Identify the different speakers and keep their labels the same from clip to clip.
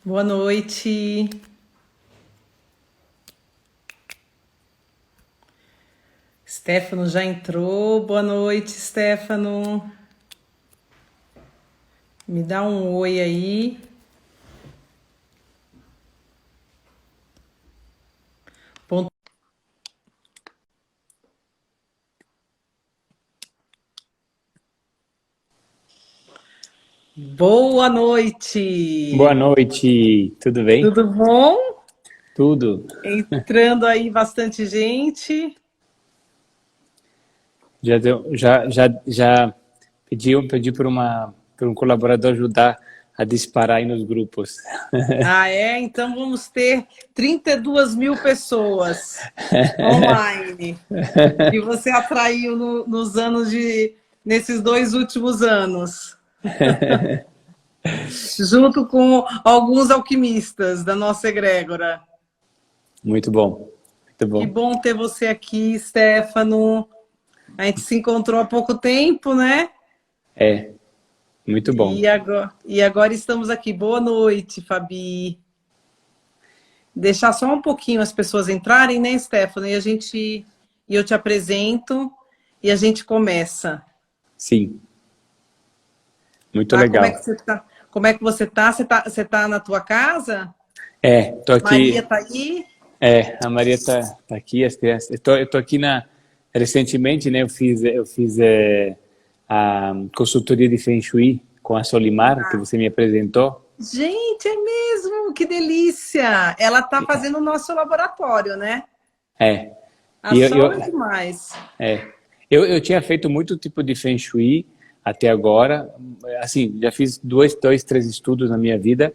Speaker 1: Boa noite. Stefano já entrou. Boa noite, Stefano. Me dá um oi aí. Pon- Boa
Speaker 2: Boa
Speaker 1: noite.
Speaker 2: noite, tudo bem?
Speaker 1: Tudo bom?
Speaker 2: Tudo.
Speaker 1: Entrando aí bastante gente.
Speaker 2: Já pedi por um colaborador ajudar a disparar aí nos grupos.
Speaker 1: Ah, é? Então vamos ter 32 mil pessoas online que você atraiu nesses 2 últimos anos. Junto com alguns alquimistas da nossa egrégora.
Speaker 2: Muito bom, muito
Speaker 1: Que
Speaker 2: bom.
Speaker 1: bom ter você aqui, Stefano. A gente se encontrou há pouco tempo, né?
Speaker 2: É, muito bom.
Speaker 1: E agora estamos aqui. Boa noite, Fabi. Deixar só um pouquinho as pessoas entrarem, né, Stefano? E eu te apresento e a gente começa.
Speaker 2: Sim, muito
Speaker 1: Tá? Como é
Speaker 2: legal.
Speaker 1: que você tá? Como é que você tá? Você tá na tua casa?
Speaker 2: Tô
Speaker 1: Maria
Speaker 2: aqui,
Speaker 1: tá aí?
Speaker 2: a Maria tá aqui, as crianças. Eu tô aqui recentemente, né, eu fiz a consultoria de Feng Shui com a Solimar, que você me apresentou.
Speaker 1: Gente, é mesmo, que delícia! Ela está fazendo o nosso laboratório, né?
Speaker 2: É,
Speaker 1: A
Speaker 2: e
Speaker 1: Sol é demais.
Speaker 2: é, eu tinha feito muito tipo de Feng Shui até agora, assim, já fiz dois, três estudos na minha vida,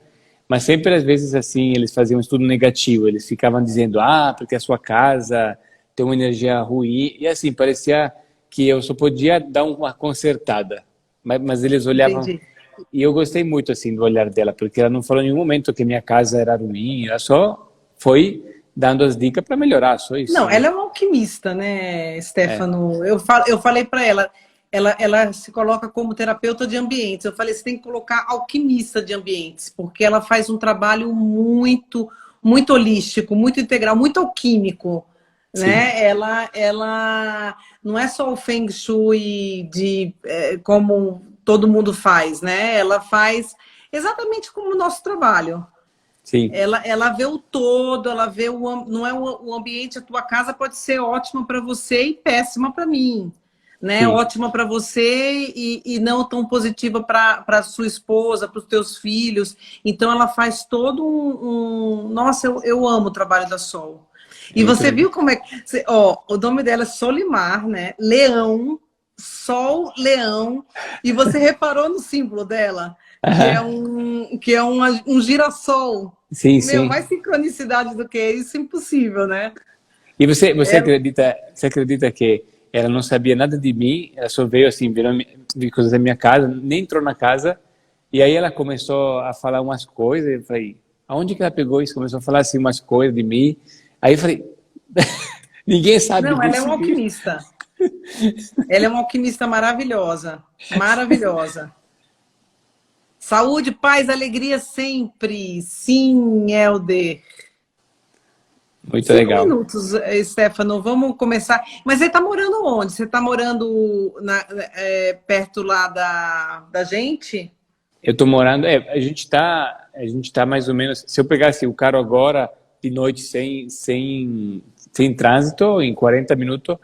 Speaker 2: mas sempre às vezes assim, eles faziam um estudo negativo, eles ficavam dizendo, porque a sua casa tem uma energia ruim, e assim, parecia que eu só podia dar uma consertada, mas eles olhavam,
Speaker 1: Entendi.
Speaker 2: e eu gostei muito assim do olhar dela, porque ela não falou em nenhum momento que minha casa era ruim, ela só foi dando as dicas para melhorar, só isso,
Speaker 1: Não,
Speaker 2: né?
Speaker 1: ela é uma alquimista, né,
Speaker 2: É,
Speaker 1: Stefano? Eu falei para ela, ela se coloca como terapeuta de ambientes. Eu falei, você tem que colocar alquimista de ambientes, porque ela faz um trabalho muito, muito holístico, muito integral, muito alquímico,
Speaker 2: sim.
Speaker 1: né? Ela não é só o Feng Shui como todo mundo faz, né? Ela faz exatamente como o nosso trabalho.
Speaker 2: Sim,
Speaker 1: Ela vê o todo, ela vê não é o ambiente, a tua casa pode ser ótima para você e péssima para mim, né?
Speaker 2: sim,
Speaker 1: Ótima para você e não tão positiva para sua esposa, para os teus filhos. Então ela faz todo Nossa, eu amo o trabalho da Sol.
Speaker 2: é
Speaker 1: E
Speaker 2: muito
Speaker 1: você
Speaker 2: legal.
Speaker 1: viu como é que, ó, o nome dela é Solimar, né? Leão, Sol, Leão. E você reparou no símbolo dela,
Speaker 2: Aham.
Speaker 1: que é um girassol.
Speaker 2: Sim,
Speaker 1: Meu,
Speaker 2: sim.
Speaker 1: mais sincronicidade do que isso, impossível, né?
Speaker 2: E
Speaker 1: É,
Speaker 2: você acredita que ela não sabia nada de mim? Ela só veio assim, viu coisas da minha casa, nem entrou na casa. E aí ela começou a falar umas coisas. Eu falei, aonde que ela pegou isso? Começou a falar assim umas coisas de mim. Aí eu falei, ninguém sabe
Speaker 1: não, ela é
Speaker 2: disso.
Speaker 1: uma alquimista. Ela é uma alquimista maravilhosa. Maravilhosa. Saúde, paz, alegria sempre. Sim, Helder.
Speaker 2: Muito
Speaker 1: 5
Speaker 2: legal.
Speaker 1: minutos, Stefano, vamos começar. Mas você está morando onde? Você está morando perto lá da gente?
Speaker 2: Eu tô morando, a gente tá mais ou menos, se eu pegasse o carro agora de noite sem trânsito, em 40 minutos,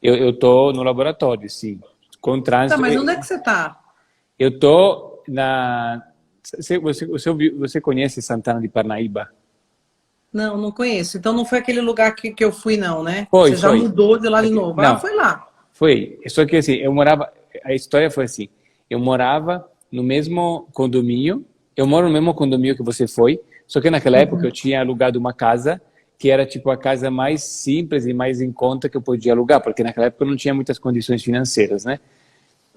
Speaker 2: eu tô no laboratório, sim. Com
Speaker 1: Tá,
Speaker 2: trânsito,
Speaker 1: mas onde é que você está?
Speaker 2: eu tô você conhece Santana de Parnaíba?
Speaker 1: Não, não conheço. Então não foi aquele lugar que eu fui, não, né?
Speaker 2: Foi,
Speaker 1: Você já
Speaker 2: foi.
Speaker 1: mudou de lá de novo. Ah,
Speaker 2: Não,
Speaker 1: foi lá.
Speaker 2: foi. Só que assim, a história foi assim, eu morava no mesmo condomínio, eu moro no mesmo condomínio que você foi, só que naquela época eu tinha alugado uma casa que era tipo a casa mais simples e mais em conta que eu podia alugar, porque naquela época eu não tinha muitas condições financeiras, né?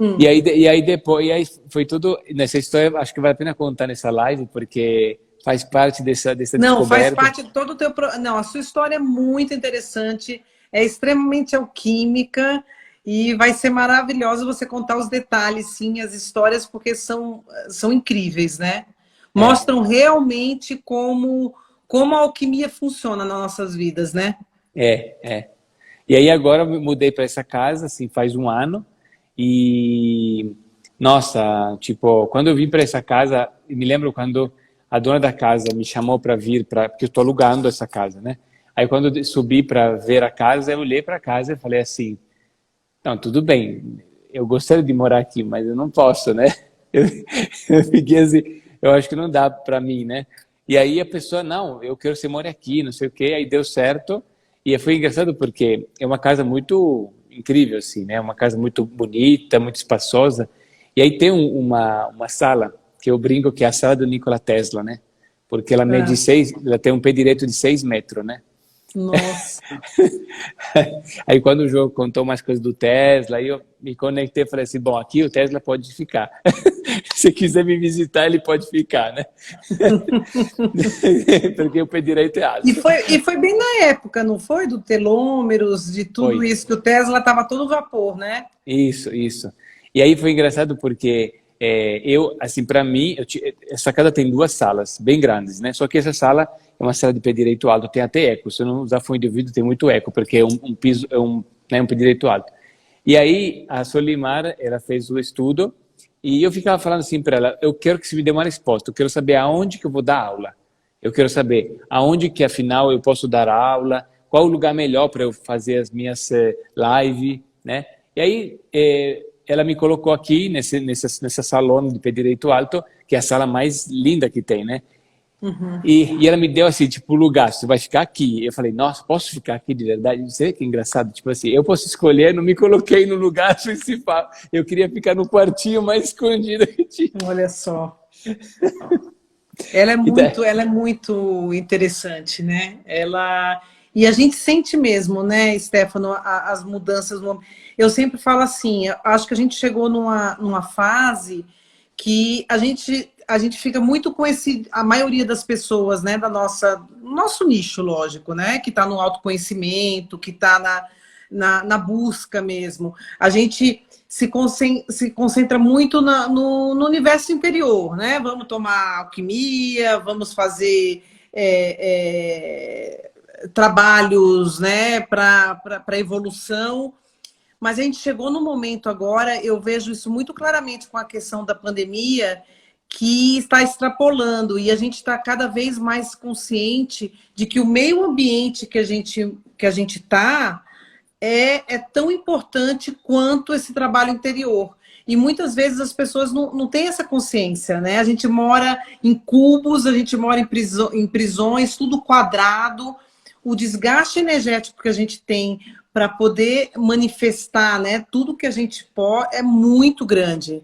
Speaker 1: Hum.
Speaker 2: E aí depois, e aí foi tudo nessa história, acho que vale a pena contar nessa live, porque faz parte dessa
Speaker 1: Não, faz
Speaker 2: descoberta.
Speaker 1: parte de todo o teu. Não, a sua história é muito interessante, é extremamente alquímica e vai ser maravilhoso você contar os detalhes, sim, as histórias, porque são incríveis, né? mostram realmente como a alquimia funciona nas nossas vidas, né?
Speaker 2: É. E aí agora eu mudei para essa casa, assim, faz um ano. E, nossa, tipo, quando eu vim para essa casa, eu me lembro quando a dona da casa me chamou para vir, porque eu estou alugando essa casa, né? Aí quando eu subi para ver a casa, eu olhei para a casa e falei assim, não, tudo bem, eu gostaria de morar aqui, mas eu não posso, né? Eu, eu fiquei assim, eu acho que não dá para mim, né? E aí a pessoa, não, eu quero que você more aqui, não sei o quê, aí deu certo. E foi engraçado porque é uma casa muito incrível, assim, né? Uma casa muito bonita, muito espaçosa. E aí tem uma sala, que eu brinco que é a sala do Nikola Tesla, né? Porque ela mede ela tem um pé direito de 6 metros, né?
Speaker 1: Nossa.
Speaker 2: Aí quando o jogo contou mais coisas do Tesla, aí eu me conectei e falei assim, bom, aqui o Tesla pode ficar. Se quiser me visitar, ele pode ficar, né? Porque o pé direito é alto.
Speaker 1: E foi bem na época, não foi? Do telômeros, de tudo
Speaker 2: Foi.
Speaker 1: isso, que o Tesla estava todo vapor, né?
Speaker 2: Isso. E aí foi engraçado porque eu, assim, para mim, essa casa tem 2 salas bem grandes, né? Só que essa sala é uma sala de pé direito alto, tem até eco. Se eu não usar fone de ouvido, tem muito eco, porque é um piso, né, um pé direito alto. E aí a Solimar, ela fez o estudo e eu ficava falando assim para ela, eu quero que você me dê uma resposta, eu quero saber aonde que eu vou dar aula. Eu quero saber aonde que, afinal, eu posso dar aula, qual o lugar melhor para eu fazer as minhas lives, né? E aí ela me colocou aqui nessa salão de pé direito alto, que é a sala mais linda que tem, né?
Speaker 1: Uhum.
Speaker 2: E ela me deu assim, tipo, lugar, você vai ficar aqui. Eu falei, nossa, posso ficar aqui de verdade? Você vê que engraçado, tipo assim, eu posso escolher, não me coloquei no lugar principal. Eu queria ficar no quartinho mais escondido que tinha.
Speaker 1: Olha só. Ela é muito interessante, né? E a gente sente mesmo, né, Stefano, as mudanças. Eu sempre falo assim, eu acho que a gente chegou numa fase que a gente fica muito com a maioria das pessoas, né, nosso nicho, lógico, né, que está no autoconhecimento, que está na busca mesmo. A gente se concentra muito no universo interior, né? Vamos tomar alquimia, vamos fazer trabalhos, né, para evolução. Mas a gente chegou no momento agora, eu vejo isso muito claramente com a questão da pandemia, que está extrapolando e a gente está cada vez mais consciente de que o meio ambiente que a gente está é tão importante quanto esse trabalho interior. E muitas vezes as pessoas não têm essa consciência, né? A gente mora em cubos, a gente mora em prisões, tudo quadrado. O desgaste energético que a gente tem para poder manifestar, né, tudo que a gente pode é muito grande.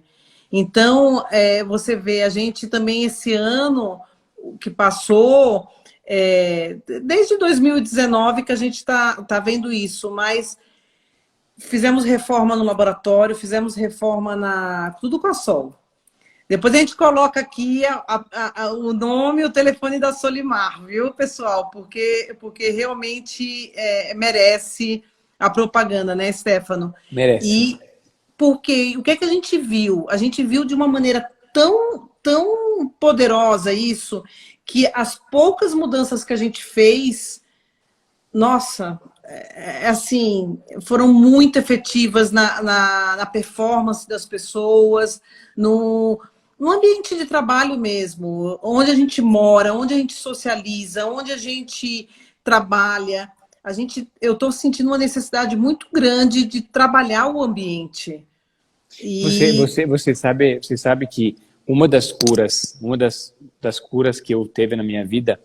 Speaker 1: Então, você vê, a gente também esse ano que passou, desde 2019 que a gente tá vendo isso, mas fizemos reforma no laboratório, fizemos reforma tudo com a Sol. Depois a gente coloca aqui o nome e o telefone da Solimar, viu, pessoal? Porque realmente merece a propaganda, né, Stefano?
Speaker 2: Merece.
Speaker 1: E porque o que é que a gente viu? A gente viu de uma maneira tão poderosa isso, que as poucas mudanças que a gente fez, nossa, assim, foram muito efetivas na performance das pessoas, no ambiente de trabalho mesmo, onde a gente mora, onde a gente socializa, onde a gente trabalha. Eu estou sentindo uma necessidade muito grande de trabalhar o ambiente.
Speaker 2: Você sabe que uma das curas que eu teve na minha vida,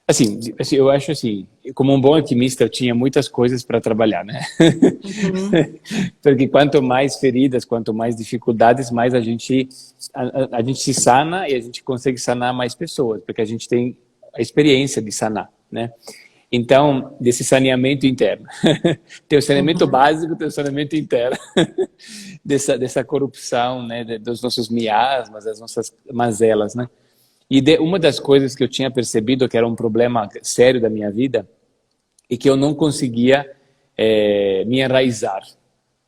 Speaker 2: assim, eu acho assim, como um bom alquimista, eu tinha muitas coisas para trabalhar, né?
Speaker 1: Uhum.
Speaker 2: Porque quanto mais feridas, quanto mais dificuldades, mais a gente se sana e a gente consegue sanar mais pessoas, porque a gente tem a experiência de sanar, né? Então, desse saneamento interno. Tem o saneamento básico, tem o saneamento interno. Dessa corrupção, né? Dos nossos miasmas, das nossas mazelas, né? E uma das coisas que eu tinha percebido que era um problema sério da minha vida e que eu não conseguia me enraizar.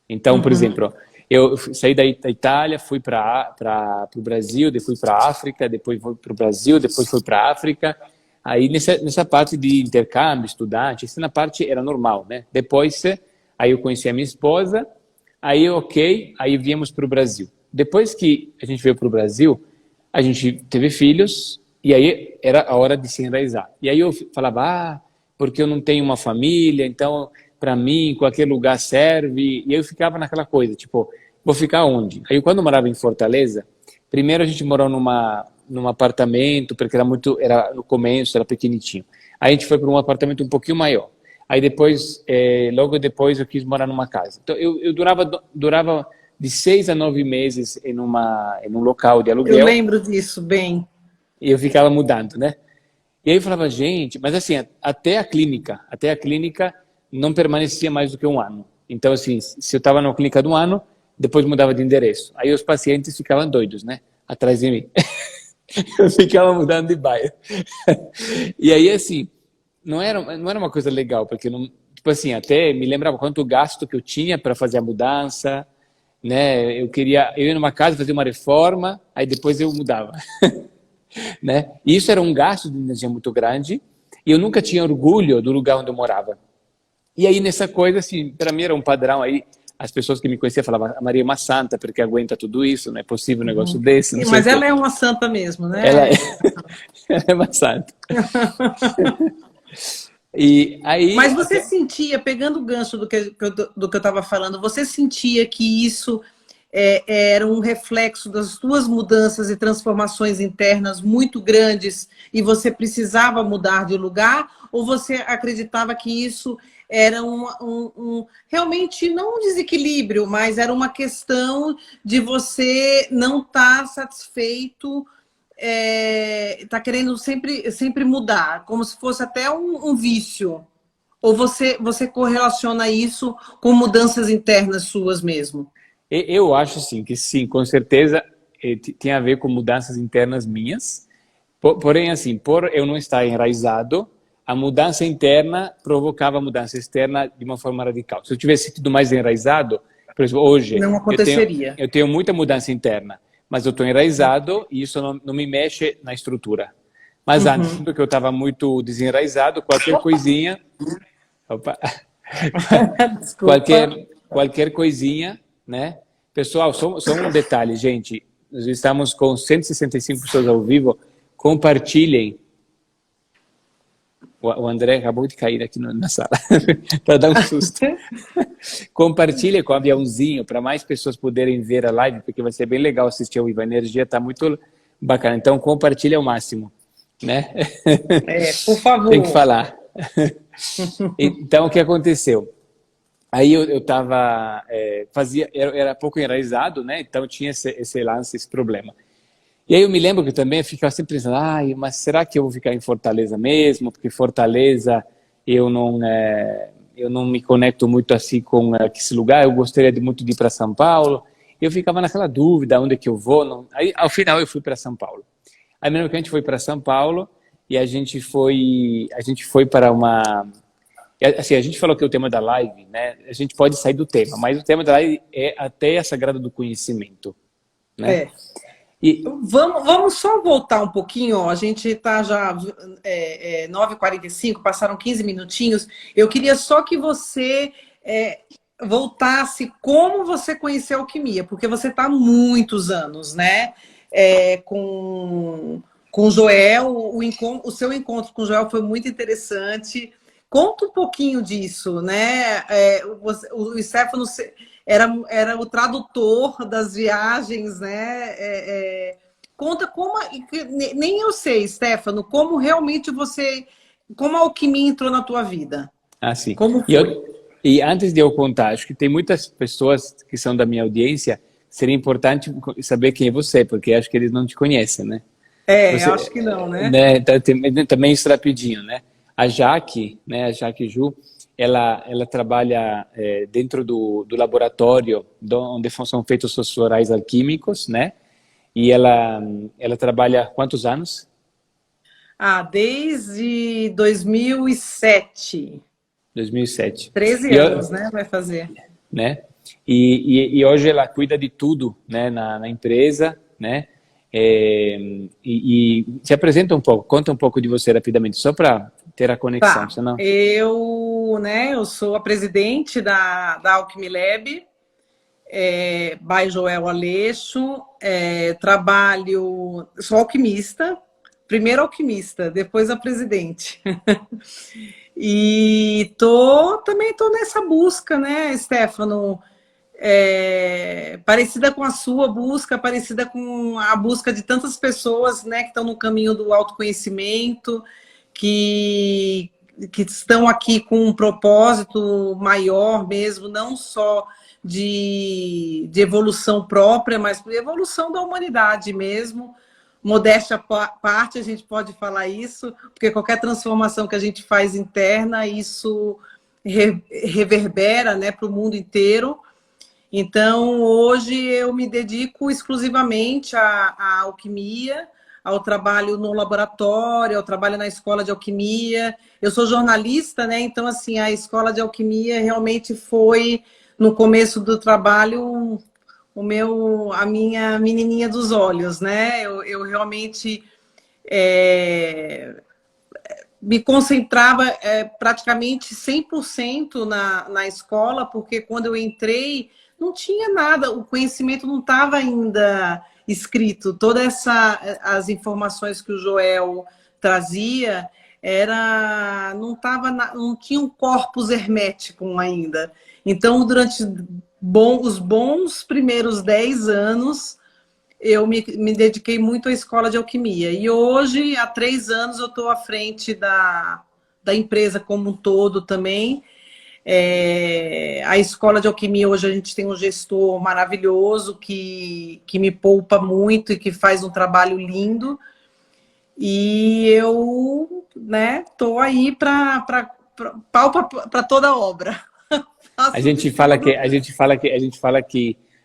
Speaker 2: Então, por exemplo, Eu saí da Itália, fui para o Brasil, depois fui para a África, depois fui para o Brasil, depois fui para a África. Aí nessa parte de intercâmbio, estudante, essa parte era normal, né? Depois, aí eu conheci a minha esposa, aí ok, aí viemos para o Brasil. Depois que a gente veio para o Brasil, a gente teve filhos e aí era a hora de se enraizar. E aí eu falava, porque eu não tenho uma família, então para mim qualquer lugar serve. E eu ficava naquela coisa, tipo, vou ficar onde? Aí quando eu morava em Fortaleza, primeiro a gente morou num apartamento, porque era no começo, era pequenininho. Aí a gente foi para um apartamento um pouquinho maior. Aí depois, logo depois eu quis morar numa casa. Então eu durava de 6 a 9 meses em um local de
Speaker 1: Eu
Speaker 2: aluguel.
Speaker 1: lembro disso bem.
Speaker 2: E eu ficava mudando, né? E aí eu falava, gente, mas assim, até a clínica não permanecia mais do que um ano. Então, assim, se eu estava na clínica de um ano, depois mudava de endereço. Aí os pacientes ficavam doidos, né? Atrás de mim. Eu ficava mudando de bairro. E aí, assim, não era uma coisa legal, porque, não, tipo assim, até me lembrava quanto gasto que eu tinha para fazer a mudança, né? Eu ia numa casa fazer uma reforma, aí depois eu mudava. Né? E isso era um gasto de energia muito grande e eu nunca tinha orgulho do lugar onde eu morava. E aí nessa coisa, assim, para mim era um padrão aí, as pessoas que me conheciam falavam, a Maria é uma santa porque aguenta tudo isso, não é possível um negócio desse, não sei
Speaker 1: Mas
Speaker 2: o quê.
Speaker 1: ela é uma santa mesmo,
Speaker 2: Ela
Speaker 1: né?
Speaker 2: ela é uma santa. E aí,
Speaker 1: Mas você sentia, pegando o gancho do que eu estava falando, você sentia que isso era um reflexo das suas mudanças e transformações internas muito grandes e você precisava mudar de lugar? Ou você acreditava que isso era realmente não um desequilíbrio, mas era uma questão de você não estar satisfeito, tá querendo sempre mudar, como se fosse até um vício? Ou você correlaciona isso com mudanças internas suas mesmo?
Speaker 2: eu acho sim, que sim, com certeza tem a ver com mudanças internas minhas. Porém, assim, por eu não estar enraizado, a mudança interna provocava a mudança externa de uma forma radical. Se eu tivesse sido mais enraizado, por exemplo, hoje
Speaker 1: Não aconteceria.
Speaker 2: eu tenho muita mudança interna, mas eu estou enraizado e isso não me mexe na estrutura. Mas antes, porque eu estava muito desenraizado, qualquer coisinha, opa,
Speaker 1: Desculpa.
Speaker 2: qualquer coisinha, né? Pessoal, só um detalhe, gente. Nós estamos com 165 pessoas ao vivo. Compartilhem. O André acabou de cair aqui na sala para dar um susto. Compartilhe com o aviãozinho para mais pessoas poderem ver a live, porque vai ser bem legal assistir ao vivo. A energia está muito bacana. Então, compartilhe ao máximo, né?
Speaker 1: Por favor.
Speaker 2: Tem que falar. Então, o que aconteceu? Aí eu estava era pouco enraizado, né? Então tinha esse lance, esse problema. E aí eu me lembro que também eu ficava sempre pensando, mas será que eu vou ficar em Fortaleza mesmo? Porque Fortaleza eu não me conecto muito assim com esse lugar. Eu gostaria muito de ir para São Paulo. Eu ficava naquela dúvida, onde é que eu vou? Não. Aí ao final eu fui para São Paulo. Aí mesmo que a gente foi para São Paulo e a gente foi para uma... Assim, a gente falou que é o tema da live, né? A gente pode sair do tema, mas o tema da live é até a Sagrada do Conhecimento, né?
Speaker 1: E vamos só voltar um pouquinho, ó. A gente está já 9h45, passaram 15 minutinhos. Eu queria só que você voltasse como você conheceu a alquimia, porque você está há muitos anos, né? Com o Joel, o seu encontro com o Joel foi muito interessante. Conta um pouquinho disso, né? O Stefano era o tradutor das viagens, né? Conta como... Nem eu sei, Stefano, como realmente como a alquimia entrou na tua vida.
Speaker 2: Sim.
Speaker 1: Como foi?
Speaker 2: E antes de eu contar, acho que tem muitas pessoas que são da minha audiência, seria importante saber quem é você, porque acho que eles não te conhecem, né?
Speaker 1: Acho que não, né?
Speaker 2: Também isso rapidinho, né? A Jaque, né? A Jaque Ju, ela trabalha dentro do laboratório onde são feitos os florais alquímicos, né? E ela trabalha quantos anos?
Speaker 1: Desde 2007.
Speaker 2: 2007.
Speaker 1: 13 anos, né? Vai fazer.
Speaker 2: Né? E hoje ela cuida de tudo, né, na empresa, né? E se apresenta um pouco, conta um pouco de você rapidamente, só para ter a conexão,
Speaker 1: Tá,
Speaker 2: senão...
Speaker 1: eu sou a presidente da Alchemy Lab, by Joel Aleixo, sou alquimista, primeiro alquimista, depois a presidente. E também tô nessa busca, né, Stefano? Parecida com a sua busca, parecida com a busca de tantas pessoas, né, que estão no caminho do autoconhecimento, que estão aqui com um propósito maior mesmo, não só de evolução própria, mas de evolução da humanidade mesmo. Modéstia à parte, a gente pode falar isso, porque qualquer transformação que a gente faz interna, isso reverbera, né, para o mundo inteiro. Então, hoje eu me dedico exclusivamente à alquimia, ao trabalho no laboratório, ao trabalho na escola de alquimia. Eu sou jornalista, né? Então, assim, a escola de alquimia realmente foi, no começo do trabalho, a minha menininha dos olhos, né? Eu realmente me concentrava praticamente 100% na escola, porque quando eu entrei, não tinha nada, o conhecimento não estava ainda escrito. Todas as informações que o Joel trazia não tinha um corpus hermético ainda. Então, durante os bons primeiros 10 anos, eu me dediquei muito à escola de alquimia. E hoje, há 3 anos, eu estou à frente da empresa como um todo também. A escola de alquimia, hoje a gente tem um gestor maravilhoso que me poupa muito e que faz um trabalho lindo. E eu, né, estou aí para toda a obra.
Speaker 2: A gente fala que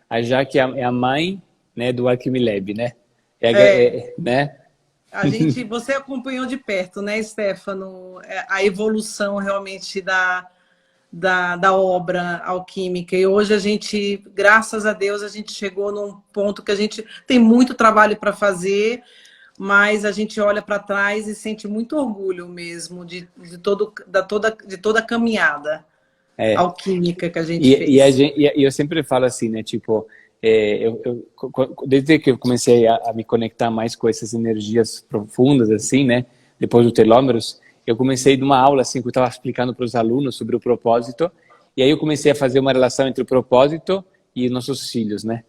Speaker 2: a Jaque é a mãe, né, do Alchemy Lab, né? Né?
Speaker 1: Você acompanhou de perto, né, Stefano, a evolução realmente da obra alquímica. E hoje a gente, graças a Deus, a gente chegou num ponto que a gente tem muito trabalho para fazer, mas a gente olha para trás e sente muito orgulho mesmo de toda a caminhada alquímica que a gente fez.
Speaker 2: E eu sempre falo assim, né? Tipo, desde que eu comecei a me conectar mais com essas energias profundas, assim, né? Depois do telômeros, eu comecei de uma aula assim que eu estava explicando para os alunos sobre o propósito, e aí eu comecei a fazer uma relação entre o propósito e nossos filhos, né?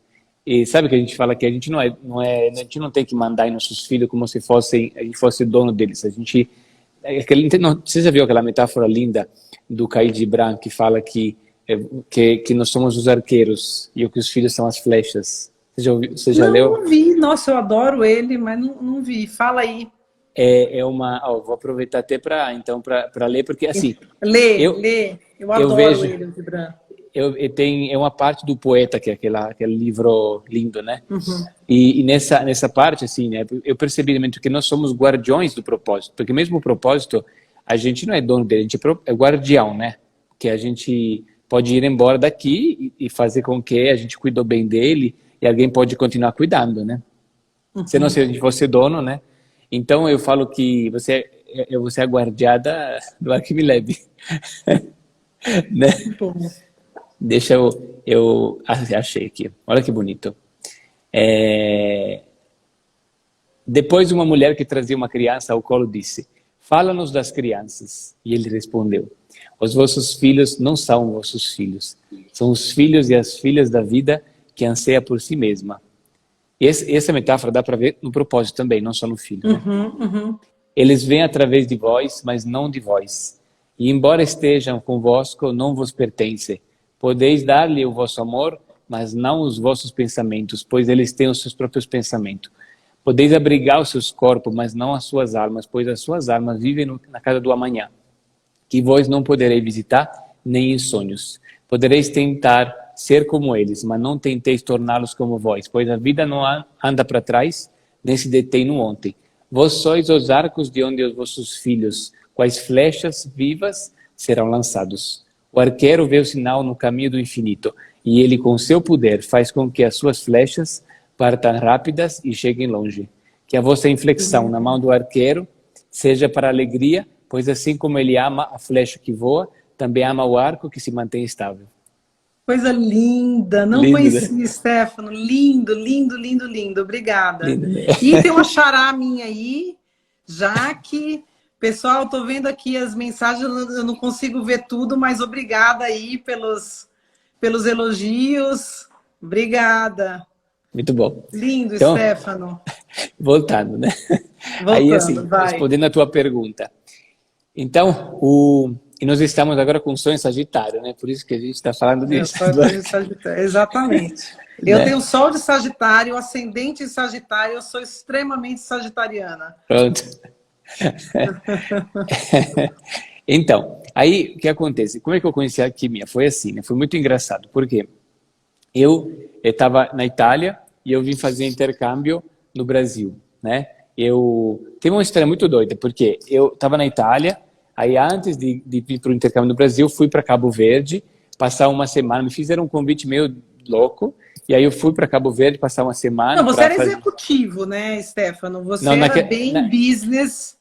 Speaker 2: E sabe que a gente fala que a gente a gente não tem que mandar em nossos filhos como se a gente fosse dono deles. A gente, você já viu aquela metáfora linda do Khalil Gibran que fala que nós somos os arqueiros e que os filhos são as flechas? Você já leu?
Speaker 1: Não vi, nossa, eu adoro ele, mas não vi. Fala aí.
Speaker 2: Vou aproveitar até para ler, porque assim...
Speaker 1: Lê. Eu adoro ele, o Gibran.
Speaker 2: É uma parte do poeta, que é aquele livro lindo, né?
Speaker 1: Uhum.
Speaker 2: E nessa parte, assim, né, eu percebi que nós somos guardiões do propósito, porque mesmo o propósito, a gente não é dono dele, a gente é guardião, né? Que a gente pode ir embora daqui e fazer com que a gente cuidou bem dele e alguém pode continuar cuidando, né?
Speaker 1: Uhum.
Speaker 2: Se não, se a gente fosse dono, né? Então eu falo que você é a guardiada do Alchemy Lab. Né? Deixa eu achei aqui. Olha que bonito. Depois uma mulher que trazia uma criança ao colo disse: "Fala-nos das crianças." E ele respondeu: "Os vossos filhos não são vossos filhos. São os filhos e as filhas da vida que anseia por si mesma." Essa metáfora dá para ver no propósito também, não só no filho. Né?
Speaker 1: Uhum.
Speaker 2: Eles vêm através de vós, mas não de vós. E embora estejam convosco, não vos pertencem. Podeis dar-lhe o vosso amor, mas não os vossos pensamentos, pois eles têm os seus próprios pensamentos. Podeis abrigar os seus corpos, mas não as suas almas, pois as suas almas vivem na casa do amanhã, que vós não podereis visitar, nem em sonhos. Podereis tentar ser como eles, mas não tenteis torná-los como vós, pois a vida não anda para trás, nem se detém no ontem. Vós sois os arcos de onde os vossos filhos, quais flechas vivas, serão lançados. O arqueiro vê o sinal no caminho do infinito. e ele, com seu poder, faz com que as suas flechas partam rápidas e cheguem longe. Que a vossa inflexão na mão do arqueiro seja para alegria, pois assim como ele ama a flecha que voa, também ama o arco que se mantém estável.
Speaker 1: Coisa linda, não
Speaker 2: Lindo,
Speaker 1: conheci,
Speaker 2: né?
Speaker 1: Stefano. Lindo, lindo, lindo, lindo. Obrigada.
Speaker 2: Lindo, né?
Speaker 1: E tem uma xará minha aí, Jaque. Pessoal, estou vendo aqui as mensagens, eu não consigo ver tudo, mas obrigada aí pelos elogios. Obrigada.
Speaker 2: Muito bom.
Speaker 1: Lindo,
Speaker 2: Então,
Speaker 1: Stefano.
Speaker 2: voltando, né?
Speaker 1: Voltando,
Speaker 2: Aí, assim,
Speaker 1: vai.
Speaker 2: respondendo a tua pergunta. Então, e nós estamos agora com o Sol em Sagitário, né? Por isso que a gente está falando disso.
Speaker 1: Exatamente. Eu
Speaker 2: Né?
Speaker 1: tenho Sol de Sagitário, ascendente em Sagitário, eu sou extremamente sagitariana.
Speaker 2: Pronto. Então, aí o que acontece? Como é que eu conheci a alquimia? Foi assim, né? Foi muito engraçado, porque eu estava na Itália e eu vim fazer intercâmbio no Brasil, né? Tem uma história muito doida, porque eu estava na Itália, aí antes de vir para o intercâmbio no Brasil, fui para Cabo Verde, passar uma semana, me fizeram um convite meio louco, e aí eu fui para Cabo Verde passar uma semana.
Speaker 1: Não, você era executivo, né, Stefano? Você era bem business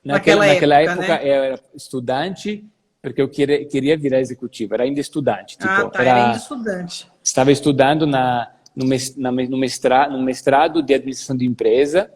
Speaker 1: naquela época, né?
Speaker 2: Eu era estudante, porque eu queria virar executivo, era ainda estudante. Tipo,
Speaker 1: era ainda estudante.
Speaker 2: Estava estudando no mestrado de administração de empresa,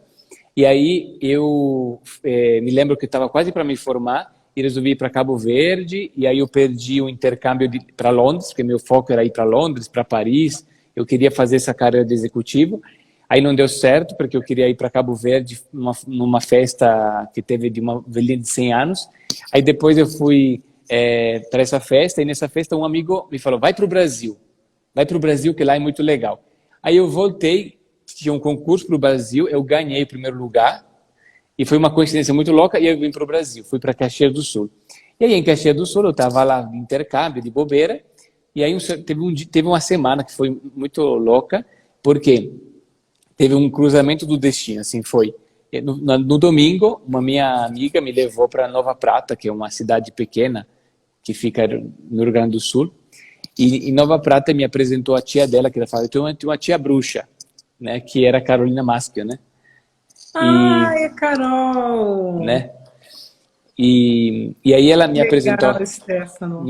Speaker 2: e aí eu me lembro que estava quase para me formar e resolvi ir para Cabo Verde, e aí eu perdi o intercâmbio para Londres, porque meu foco era ir para Londres, para Paris, eu queria fazer essa carreira de executivo. Aí não deu certo, porque eu queria ir para Cabo Verde numa festa que teve de uma velhinha de 100 anos. Aí depois eu fui para essa festa, e nessa festa um amigo me falou, vai para o Brasil, que lá é muito legal. Aí eu voltei, tinha um concurso para o Brasil, eu ganhei o primeiro lugar, e foi uma coincidência muito louca, e eu vim para o Brasil, fui para Caxias do Sul. E aí em Caxias do Sul eu estava lá de intercâmbio, de bobeira, e aí teve uma semana que foi muito louca, porque teve um cruzamento do destino, assim, foi. No domingo, uma minha amiga me levou para Nova Prata, que é uma cidade pequena, que fica no Rio Grande do Sul, e em Nova Prata me apresentou a tia dela, que ela falou, tem uma tia bruxa, né, que era a Carolina Maschio, né?
Speaker 1: É Carol!
Speaker 2: Né? E aí ela me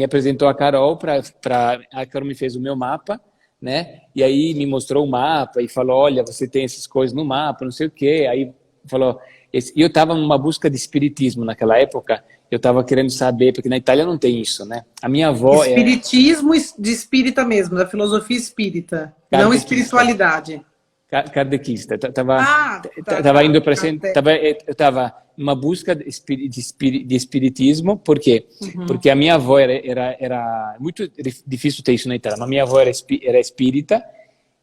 Speaker 2: apresentou a Carol, a Carol me fez o meu mapa, né? E aí me mostrou o mapa e falou, olha, você tem essas coisas no mapa, não sei o quê. Aí falou, e eu estava numa busca de espiritismo naquela época, eu estava querendo saber, porque na Itália não tem isso, né? A minha avó
Speaker 1: espiritismo de espírita mesmo, da filosofia espírita, não espiritualidade.
Speaker 2: Kardecista. Tava indo para eu estava numa busca de espiritismo, por quê? Porque a minha avó era muito difícil ter isso na Itália, mas a minha avó era espírita,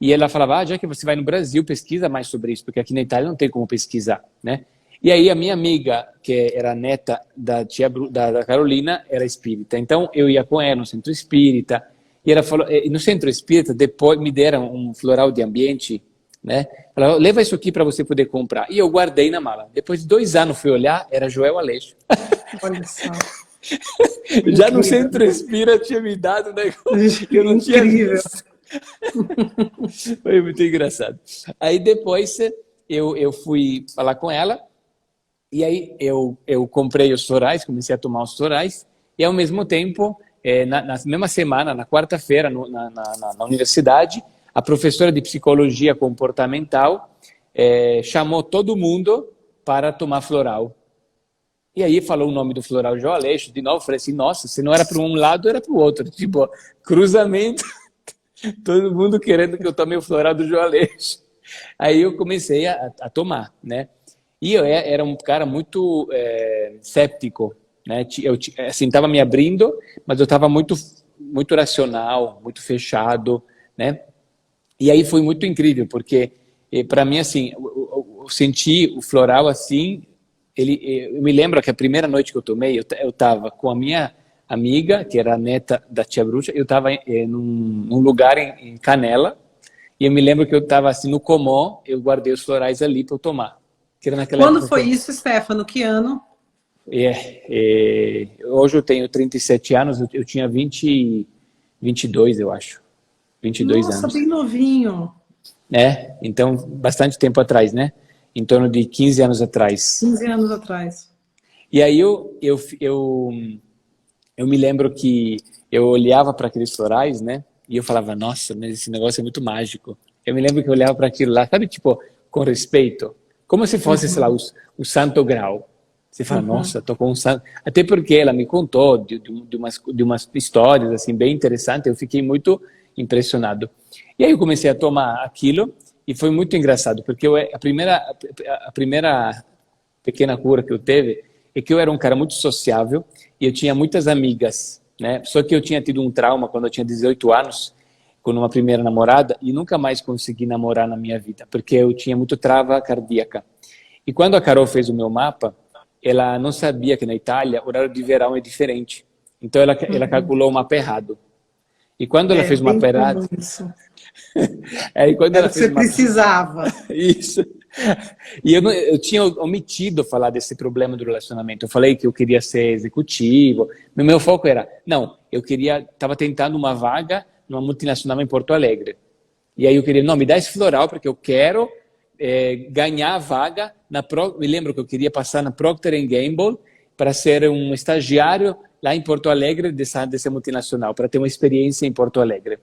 Speaker 2: e ela falava, já que você vai no Brasil, pesquisa mais sobre isso, porque aqui na Itália não tem como pesquisar, né? E aí a minha amiga, que era neta da Carolina, era espírita, então eu ia com ela no centro espírita, e ela falou, no centro espírita, depois me deram um floral de ambiente, né? Falava, leva isso aqui para você poder comprar. E eu guardei na mala. Depois de 2 anos fui olhar, era Joel Aleixo.
Speaker 1: Olha só.
Speaker 2: Já no centro espírita tinha me dado um negócio que eu não tinha visto. Foi muito engraçado. Aí depois eu fui falar com ela, e aí eu comprei os florais, comecei a tomar os florais, e ao mesmo tempo, na mesma semana, na quarta-feira, na universidade, a professora de psicologia comportamental chamou todo mundo para tomar floral. E aí falou o nome do floral João Aleixo, de novo, eu falei assim, nossa, se não era para um lado, era para o outro. Tipo, cruzamento, todo mundo querendo que eu tome o floral do João Aleixo. Aí eu comecei a tomar, né? E eu era um cara muito céptico, né? Eu assim, estava me abrindo, mas eu estava muito racional, muito fechado, né? E aí foi muito incrível, porque para mim, assim, eu senti o floral assim, eu me lembro que a primeira noite que eu tomei, eu estava com a minha amiga, que era a neta da tia bruxa, eu estava num lugar em Canela, e eu me lembro que eu estava assim no Comó, eu guardei os florais ali para eu tomar. Que era naquela
Speaker 1: Quando foi isso, Stefano? Que ano?
Speaker 2: Hoje eu tenho 37 anos, eu tinha 22, eu acho. 22
Speaker 1: Nossa,
Speaker 2: anos.
Speaker 1: bem novinho.
Speaker 2: É, então, bastante tempo atrás, né? Em torno de 15 anos atrás.
Speaker 1: 15 anos atrás.
Speaker 2: E aí eu me lembro que eu olhava para aqueles florais, né? E eu falava, nossa, mas esse negócio é muito mágico. Eu me lembro que eu olhava para aquilo lá, sabe, tipo, com respeito. Como se fosse, sei lá,
Speaker 1: Uhum,
Speaker 2: o Santo Grau. Você fala,
Speaker 1: uhum.
Speaker 2: nossa, tô com um santo. Até porque ela me contou de umas histórias, assim, bem interessantes. Eu fiquei muito impressionado. E aí eu comecei a tomar aquilo e foi muito engraçado, porque a primeira pequena cura que eu teve é que eu era um cara muito sociável e eu tinha muitas amigas, né? Só que eu tinha tido um trauma quando eu tinha 18 anos com uma primeira namorada e nunca mais consegui namorar na minha vida, porque eu tinha muito trava cardíaca. E quando a Carol fez o meu mapa, ela não sabia que na Itália o horário de verão é diferente. Então ela
Speaker 1: Uhum.
Speaker 2: calculou o mapa errado. E quando ela
Speaker 1: É
Speaker 2: fez o
Speaker 1: bem
Speaker 2: mapa errado,
Speaker 1: comum isso.
Speaker 2: aí quando
Speaker 1: Era
Speaker 2: ela
Speaker 1: o que
Speaker 2: fez
Speaker 1: você
Speaker 2: o mapa
Speaker 1: precisava.
Speaker 2: isso. E eu tinha omitido falar desse problema do relacionamento. Eu falei que eu queria ser executivo. No meu foco era, não, estava tentando uma vaga numa multinacional em Porto Alegre. E aí eu queria, não, me dá esse floral porque eu quero ganhar a vaga me lembro que eu queria passar na Procter Gamble para ser um estagiário lá em Porto Alegre dessa multinacional, para ter uma experiência em Porto Alegre.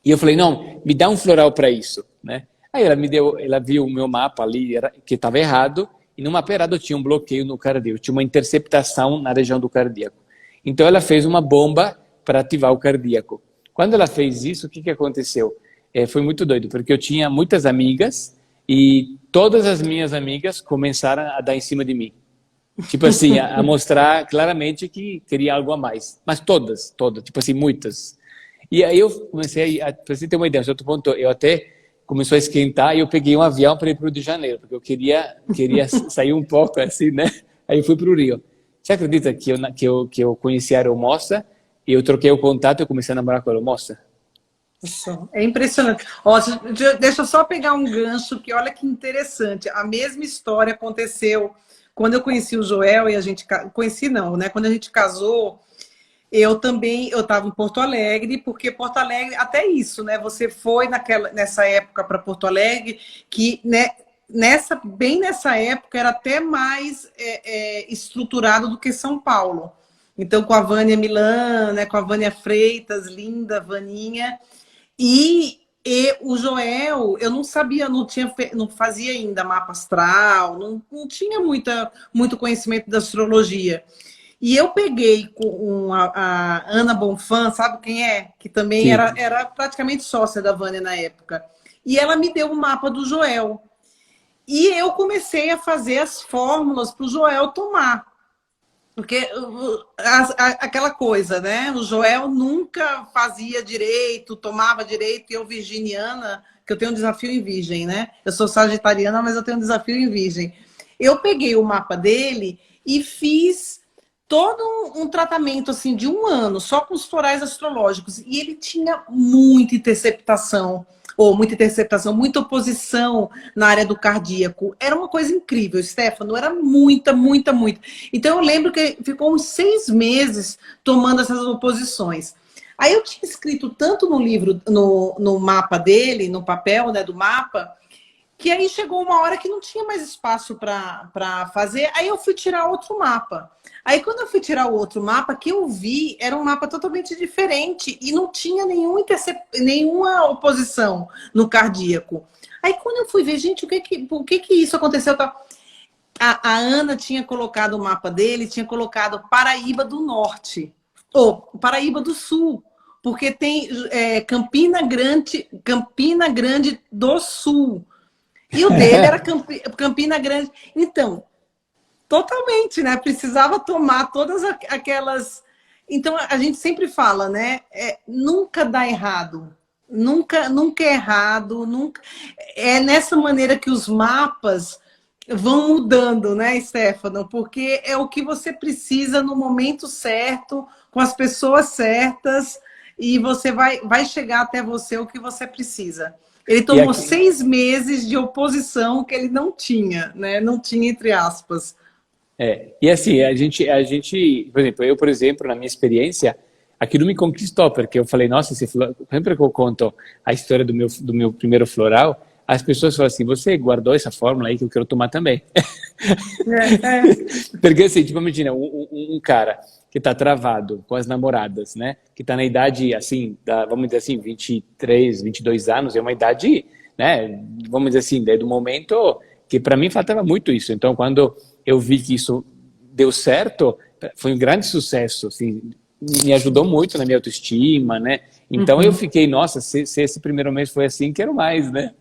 Speaker 2: E eu falei, não, me dá um floral para isso, né? Aí ela viu o meu mapa ali, que estava errado, e no mapa errado tinha um bloqueio no cardíaco, tinha uma interceptação na região do cardíaco. Então ela fez uma bomba para ativar o cardíaco. Quando ela fez isso, o que aconteceu? Foi muito doido, porque eu tinha muitas amigas e todas as minhas amigas começaram a dar em cima de mim. Tipo assim, a mostrar claramente que queria algo a mais. Mas todas, tipo assim, muitas. E aí eu comecei para você ter uma ideia, um certo ponto, eu até começou a esquentar e eu peguei um avião para ir para o Rio de Janeiro, porque eu queria sair um pouco assim, né? Aí eu fui para o Rio. Você acredita que eu conheci a aeromoça e eu troquei o contato e eu comecei a namorar com a aeromoça?
Speaker 1: Nossa, é impressionante. Ó, deixa eu só pegar um gancho, que olha que interessante. A mesma história aconteceu quando eu conheci o Joel e a gente... Conheci não, né? Quando a gente casou, eu estava em Porto Alegre, porque Porto Alegre, até isso, né? Você foi nessa época para Porto Alegre, que né, bem nessa época era até mais estruturado do que São Paulo. Então, com a Vânia Milan, né, com a Vânia Freitas, linda, Vaninha. E o Joel, eu não sabia, não fazia ainda mapa astral, não tinha muito conhecimento da astrologia. E eu peguei com a Ana Bonfã, sabe quem é? Que também
Speaker 2: Sim.
Speaker 1: era praticamente sócia da Vânia na época. E ela me deu o mapa do Joel. E eu comecei a fazer as fórmulas para o Joel tomar. Porque aquela coisa, né? O Joel nunca fazia direito, tomava direito, e eu, virginiana, que eu tenho um desafio em virgem, né? Eu sou sagitariana, mas eu tenho um desafio em virgem. Eu peguei o mapa dele e fiz todo um tratamento assim de um ano, só com os florais astrológicos. E ele tinha muita interceptação, muita oposição na área do cardíaco. Era uma coisa incrível, Stefano, era muita, muita, muita. Então eu lembro que ficou uns 6 meses tomando essas oposições. Aí eu tinha escrito tanto no livro, no mapa dele, no papel, né, do mapa, que aí chegou uma hora que não tinha mais espaço para fazer, aí eu fui tirar outro mapa. Aí quando eu fui tirar o outro mapa, que eu vi, era um mapa totalmente diferente e não tinha nenhuma oposição no cardíaco. Aí quando eu fui ver, gente, por que isso aconteceu? A Ana tinha colocado o mapa dele, tinha colocado Paraíba do Norte, ou Paraíba do Sul, porque tem Campina Grande do Sul. E o dele era Campina Grande. Então, totalmente, né? Precisava tomar todas aquelas... Então, a gente sempre fala, né? Nunca dá errado. Nunca é errado. Nunca... É nessa maneira que os mapas vão mudando, né, Stefano? Porque é o que você precisa no momento certo, com as pessoas certas, e você vai chegar até você o que você precisa. Ele
Speaker 2: E
Speaker 1: tomou
Speaker 2: aqui,
Speaker 1: 6 meses de oposição que ele não tinha, né? Não tinha, entre aspas.
Speaker 2: e assim, por exemplo, na minha experiência, aquilo me conquistou, porque eu falei, nossa, sempre que eu conto a história do meu primeiro floral, as pessoas falam assim, você guardou essa fórmula aí que eu quero tomar também. Porque assim, tipo, imagina, um cara que está travado com as namoradas, né? Que está na idade, assim, vamos dizer assim, 23, 22 anos, é uma idade, né? Vamos dizer assim, do momento que para mim faltava muito isso. Então, quando eu vi que isso deu certo, foi um grande sucesso, assim, me ajudou muito na minha autoestima, né? Então eu fiquei, nossa, se esse primeiro mês foi assim, quero mais, né?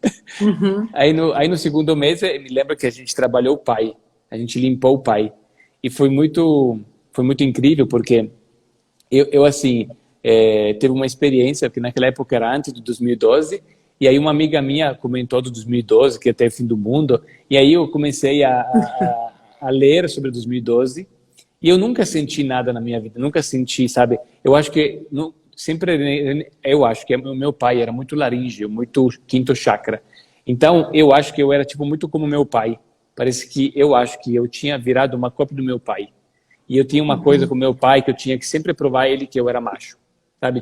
Speaker 2: Aí no segundo mês, me lembro que a gente trabalhou o pai, a gente limpou o pai. E foi muito incrível, porque eu assim, teve uma experiência, que naquela época era antes de 2012, e aí uma amiga minha comentou do 2012, que até o fim do mundo, e aí eu comecei a ler sobre 2012, e eu nunca senti nada na minha vida, nunca senti, sabe? Eu acho que eu acho que o meu pai era muito laríngeo, muito quinto chakra. Então, eu acho que eu era tipo muito como meu pai. Parece que eu acho que eu tinha virado uma cópia do meu pai. E eu tinha uma coisa com meu pai que eu tinha que sempre provar a ele que eu era macho. Sabe?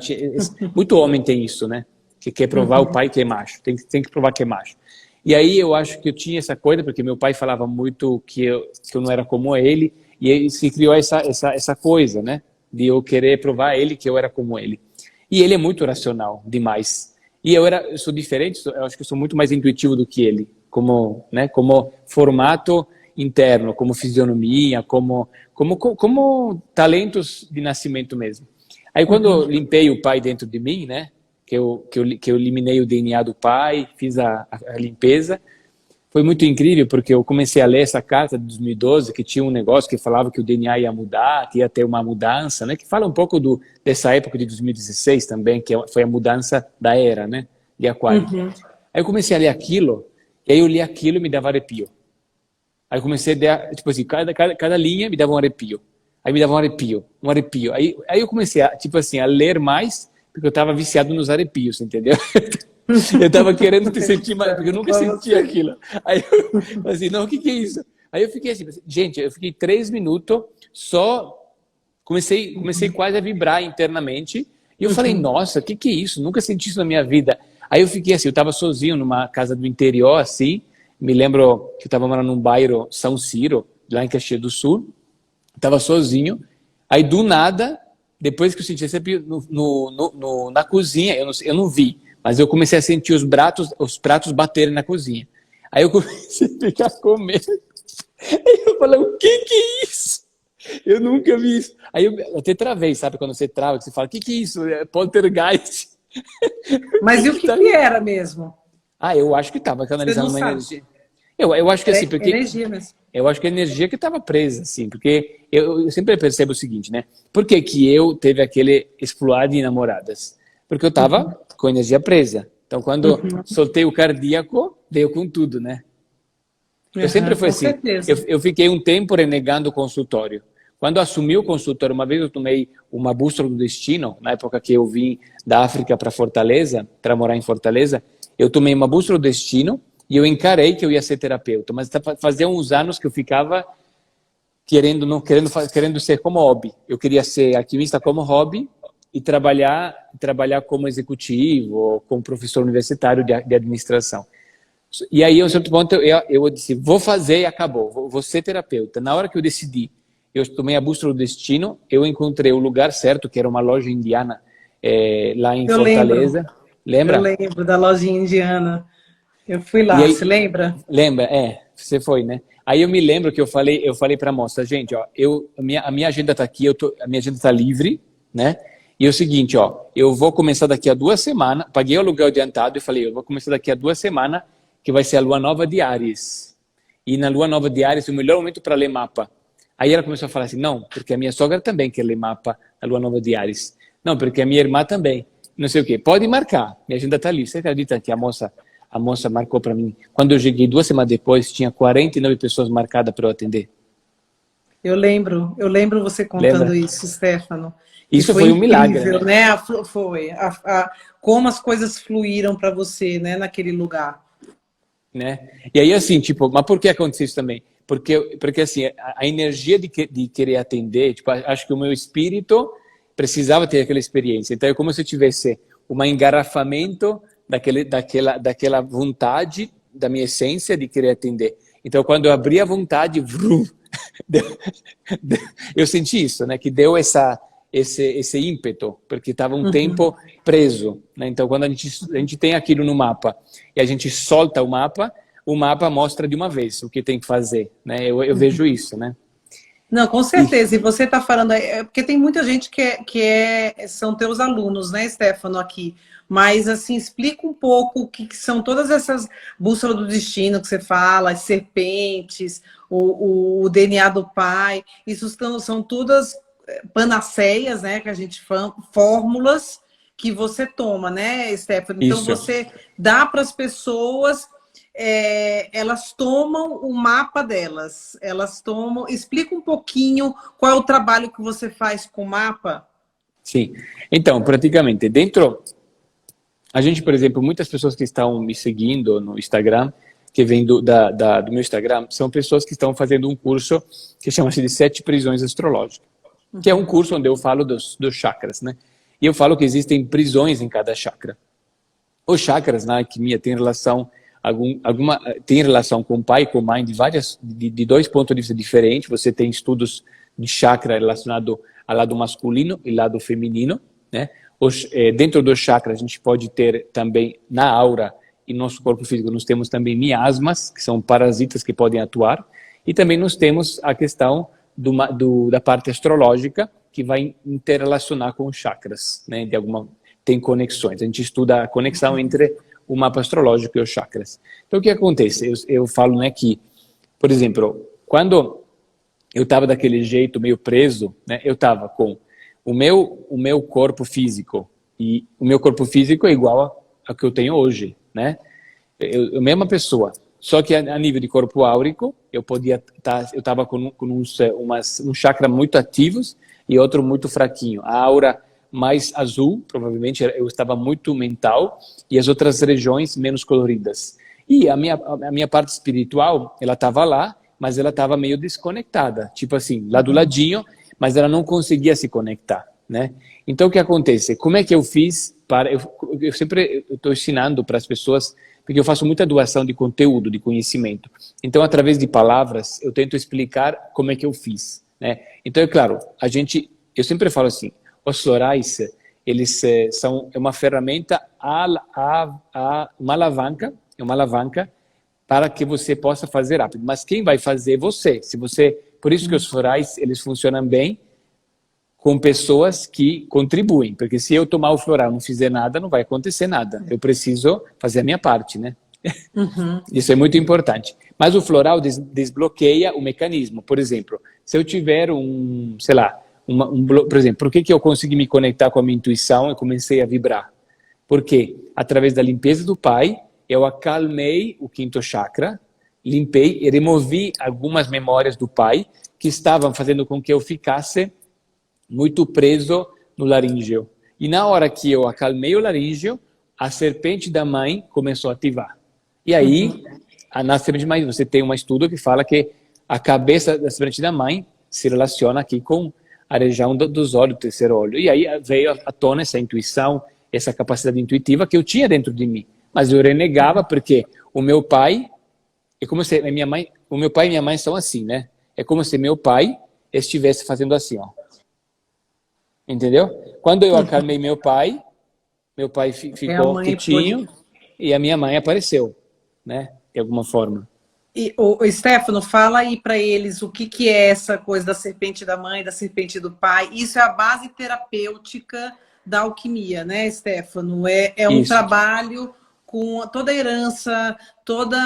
Speaker 2: Muito homem tem isso, né? Que quer provar o pai que é macho. Tem que provar que é macho. E aí eu acho que eu tinha essa coisa, porque meu pai falava muito que eu não era como ele. E aí se criou essa coisa, né? De eu querer provar a ele que eu era como ele. E ele é muito racional, demais. E eu sou diferente, eu acho que eu sou muito mais intuitivo do que ele, como formato interno, como fisionomia, como talentos de nascimento mesmo. Aí quando eu limpei o pai dentro de mim, né? Que eu eliminei o DNA do pai, fiz a limpeza. Foi muito incrível, porque eu comecei a ler essa carta de 2012, que tinha um negócio que falava que o DNA ia mudar, que ia ter uma mudança, né? Que fala um pouco dessa época de 2016 também, que foi a mudança da era, né? De Aquário. Aí eu comecei a ler aquilo, e aí eu li aquilo e me dava arrepio. Aí eu comecei a ler, tipo assim, cada linha me dava um arrepio. Aí me dava um arrepio. Aí eu comecei a ler mais, porque eu estava viciado nos arrepios, entendeu? Eu tava querendo te sentir mais, porque eu nunca senti aquilo. Aí eu falei assim, não, o que é isso? Aí eu fiquei assim, gente, eu fiquei 3 minutos, só comecei quase a vibrar internamente, e eu falei, nossa, o que é isso? Nunca senti isso na minha vida. Aí eu fiquei assim, eu tava sozinho numa casa do interior, assim, me lembro que eu tava morando num bairro São Ciro, lá em Caxias do Sul, tava sozinho, aí do nada, depois que eu senti esse arrepio na cozinha, eu não vi, mas eu comecei a sentir os pratos baterem na cozinha. Aí eu comecei a ficar com medo. Aí eu falei, o que é isso? Eu nunca vi isso. Aí eu até travei, sabe? Quando você trava, você fala, o que é isso? É poltergeist.
Speaker 1: Mas e o que era mesmo?
Speaker 2: Eu acho que estava canalizando uma energia. Eu acho que assim, porque...
Speaker 1: energia mesmo.
Speaker 2: Eu acho que a energia que estava presa, assim, porque eu sempre percebo o seguinte, né? Por que eu teve aquele explorar de namoradas? Porque eu estava com a energia presa. Então, quando soltei o cardíaco, veio com tudo, né? Eu sempre fui assim. Eu fiquei um tempo renegando o consultório. Quando assumi o consultório, uma vez eu tomei uma bússola do destino, na época que eu vim da África para Fortaleza, para morar em Fortaleza, eu tomei uma bússola do destino e eu encarei que eu ia ser terapeuta. Mas fazia uns anos que eu ficava querendo ser como hobby. Eu queria ser alquimista como hobby, e trabalhar como executivo ou como professor universitário de administração. E aí, a um certo ponto, eu disse, vou fazer e acabou, vou ser terapeuta. Na hora que eu decidi, eu tomei a bússola do destino, eu encontrei o lugar certo, que era uma loja indiana, lá em Fortaleza. Lembra?
Speaker 1: Eu lembro da lojinha indiana. Eu fui lá,
Speaker 2: aí,
Speaker 1: você lembra?
Speaker 2: Lembra, você foi, né? Aí eu me lembro que eu falei para a moça, gente, ó, a minha agenda está aqui, a minha agenda está livre, né? E é o seguinte, ó, eu vou começar daqui a 2 semanas, paguei o aluguel adiantado e falei, eu vou começar daqui a 2 semanas, que vai ser a lua nova de Áries. E na lua nova de Áries é o melhor momento para ler mapa. Aí ela começou a falar assim, não, porque a minha sogra também quer ler mapa na lua nova de Áries. Não, porque a minha irmã também. Não sei o quê. Pode marcar, minha agenda está livre. Você acredita que a moça marcou para mim? Quando eu cheguei 2 semanas depois, tinha 49 pessoas marcadas para eu atender.
Speaker 1: Eu lembro você contando isso, Stefano.
Speaker 2: Isso foi um milagre,
Speaker 1: né? Foi. Como as coisas fluíram para você, né, naquele lugar.
Speaker 2: Né? E aí, assim, tipo, mas por que aconteceu isso também? Porque assim, a energia de querer atender, tipo, acho que o meu espírito precisava ter aquela experiência. Então é como se eu tivesse um engarrafamento daquela vontade, da minha essência de querer atender. Então quando eu abri a vontade, vrum, eu senti isso, né? Que deu esse ímpeto, porque estava um tempo preso, né? Então quando a gente tem aquilo no mapa e a gente solta o mapa mostra de uma vez o que tem que fazer, né? Eu vejo isso, né?
Speaker 1: Não, com certeza. E você está falando, porque tem muita gente são teus alunos, né, Stefano, aqui. Mas, assim, explica um pouco o que são todas essas bússola do destino que você fala, as serpentes, o DNA do pai. Isso são todas panaceias, né, que a gente fórmulas que você toma, né, Stefano? Então,
Speaker 2: Isso.
Speaker 1: você dá para as pessoas... elas tomam o mapa delas, elas tomam... Explica um pouquinho qual é o trabalho que você faz com o mapa.
Speaker 2: Sim, então, praticamente, a gente, por exemplo, muitas pessoas que estão me seguindo no Instagram, que vêm do meu Instagram, são pessoas que estão fazendo um curso que chama-se de 7 prisões astrológicas, que é um curso onde eu falo dos chakras, né? E eu falo que existem prisões em cada chakra. Os chakras na alquimia têm relação tem relação com o pai e com a mãe de 2 pontos de vista diferentes. Você tem estudos de chakra relacionado ao lado masculino e lado feminino, né? Dentro dos chakras a gente pode ter também na aura e no nosso corpo físico nós temos também miasmas, que são parasitas que podem atuar, e também nós temos a questão da parte astrológica que vai interrelacionar com os chakras, né? Tem conexões. A gente estuda a conexão entre o mapa astrológico e os chakras. Então, o que acontece? Eu falo, né, que, por exemplo, quando eu estava daquele jeito meio preso, né, eu estava com o meu corpo físico, e o meu corpo físico é igual ao que eu tenho hoje, né? Eu mesma pessoa, só que a nível de corpo áurico, eu estava com um chakra muito ativos e outro muito fraquinho. A aura mais azul, provavelmente eu estava muito mental, e as outras regiões menos coloridas. E a minha parte espiritual, ela estava lá, mas ela estava meio desconectada, tipo assim, lá do ladinho, mas ela não conseguia se conectar, né? Então o que acontece? Como é que eu fiz eu sempre estou ensinando para as pessoas, porque eu faço muita doação de conteúdo, de conhecimento. Então, através de palavras, eu tento explicar como é que eu fiz, né? Então, é claro, eu sempre falo assim, os florais, eles é uma ferramenta, uma alavanca para que você possa fazer rápido. Mas quem vai fazer é você. Por isso que os florais, eles funcionam bem com pessoas que contribuem, porque se eu tomar o floral e não fizer nada, não vai acontecer nada. Eu preciso fazer a minha parte, né? Isso é muito importante. Mas o floral desbloqueia o mecanismo. Por exemplo, se eu tiver sei lá, por exemplo, por que eu consegui me conectar com a minha intuição e comecei a vibrar? Porque através da limpeza do pai, eu acalmei o 5º chakra, limpei e removi algumas memórias do pai que estavam fazendo com que eu ficasse muito preso no laríngeo. E na hora que eu acalmei o laríngeo, a serpente da mãe começou a ativar. E aí, na serpente da mãe, você tem um estudo que fala que a cabeça da serpente da mãe se relaciona aqui com a região dos olhos, do 3º olho. E aí veio à tona essa intuição, essa capacidade intuitiva que eu tinha dentro de mim. Mas eu renegava porque o meu pai, é como se o meu pai e minha mãe são assim, né? É como se meu pai estivesse fazendo assim, ó. Entendeu? Quando eu acalmei meu pai ficou quietinho e a minha mãe apareceu, né? De alguma forma.
Speaker 1: E o Stefano, fala aí para eles o que é essa coisa da serpente da mãe, da serpente do pai. Isso é a base terapêutica da alquimia, né, Stefano? É um trabalho com toda a herança, toda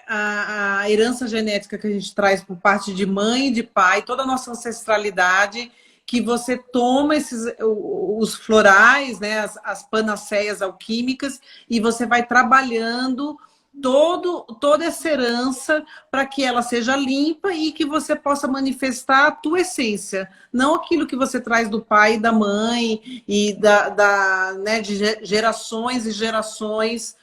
Speaker 1: a herança genética que a gente traz por parte de mãe e de pai, toda a nossa ancestralidade, que você toma os florais, né, as panaceias alquímicas, e você vai trabalhando toda essa herança para que ela seja limpa e que você possa manifestar a tua essência, não aquilo que você traz do pai e da mãe e né, de gerações e gerações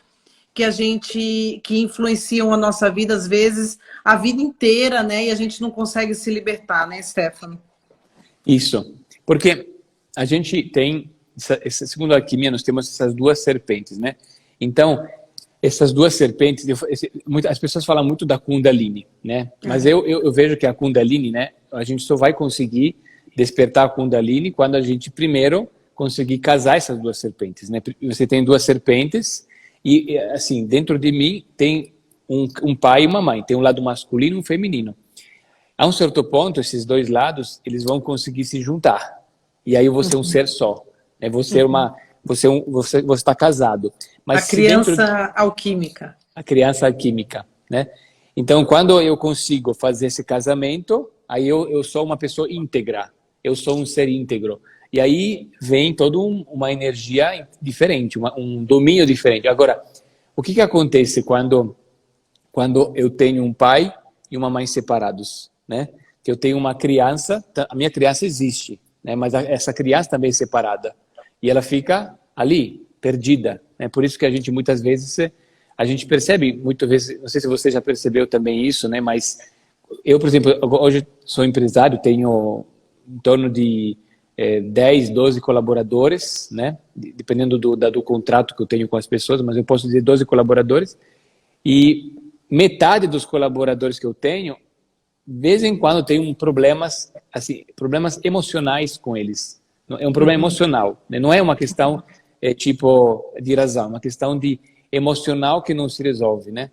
Speaker 1: que influenciam a nossa vida, às vezes, a vida inteira, né? E a gente não consegue se libertar, né, Stefano?
Speaker 2: Isso, porque a gente tem, segundo a alquimia, nós temos essas duas serpentes, né? Então, essas duas serpentes, as pessoas falam muito da Kundalini, né? Mas eu vejo que a Kundalini, né? A gente só vai conseguir despertar a Kundalini quando a gente primeiro conseguir casar essas duas serpentes, né? Você tem duas serpentes e, assim, dentro de mim tem um pai e uma mãe, tem um lado masculino e um feminino. A um certo ponto, esses dois lados, eles vão conseguir se juntar. E aí você é um ser só. Né? Você está casado. Mas
Speaker 1: a criança alquímica.
Speaker 2: A criança alquímica, né? Então, quando eu consigo fazer esse casamento, aí eu sou uma pessoa íntegra. Eu sou um ser íntegro. E aí vem toda uma energia diferente, um domínio diferente. Agora, o que acontece quando eu tenho um pai e uma mãe separados, né? Que eu tenho uma criança, a minha criança existe, né? Mas essa criança também é separada e ela fica ali, perdida, né? Por isso que a gente muitas vezes a gente percebe, muitas vezes, não sei se você já percebeu também isso, né? Mas eu, por exemplo, hoje sou empresário, tenho em torno de 10, 12 colaboradores, né? Dependendo do contrato que eu tenho com as pessoas, mas eu posso dizer 12 colaboradores e metade dos colaboradores que eu tenho, de vez em quando tenho problemas, assim, problemas emocionais com eles. É um problema emocional, né? Não é uma questão tipo de razão, é uma questão de emocional que não se resolve, né?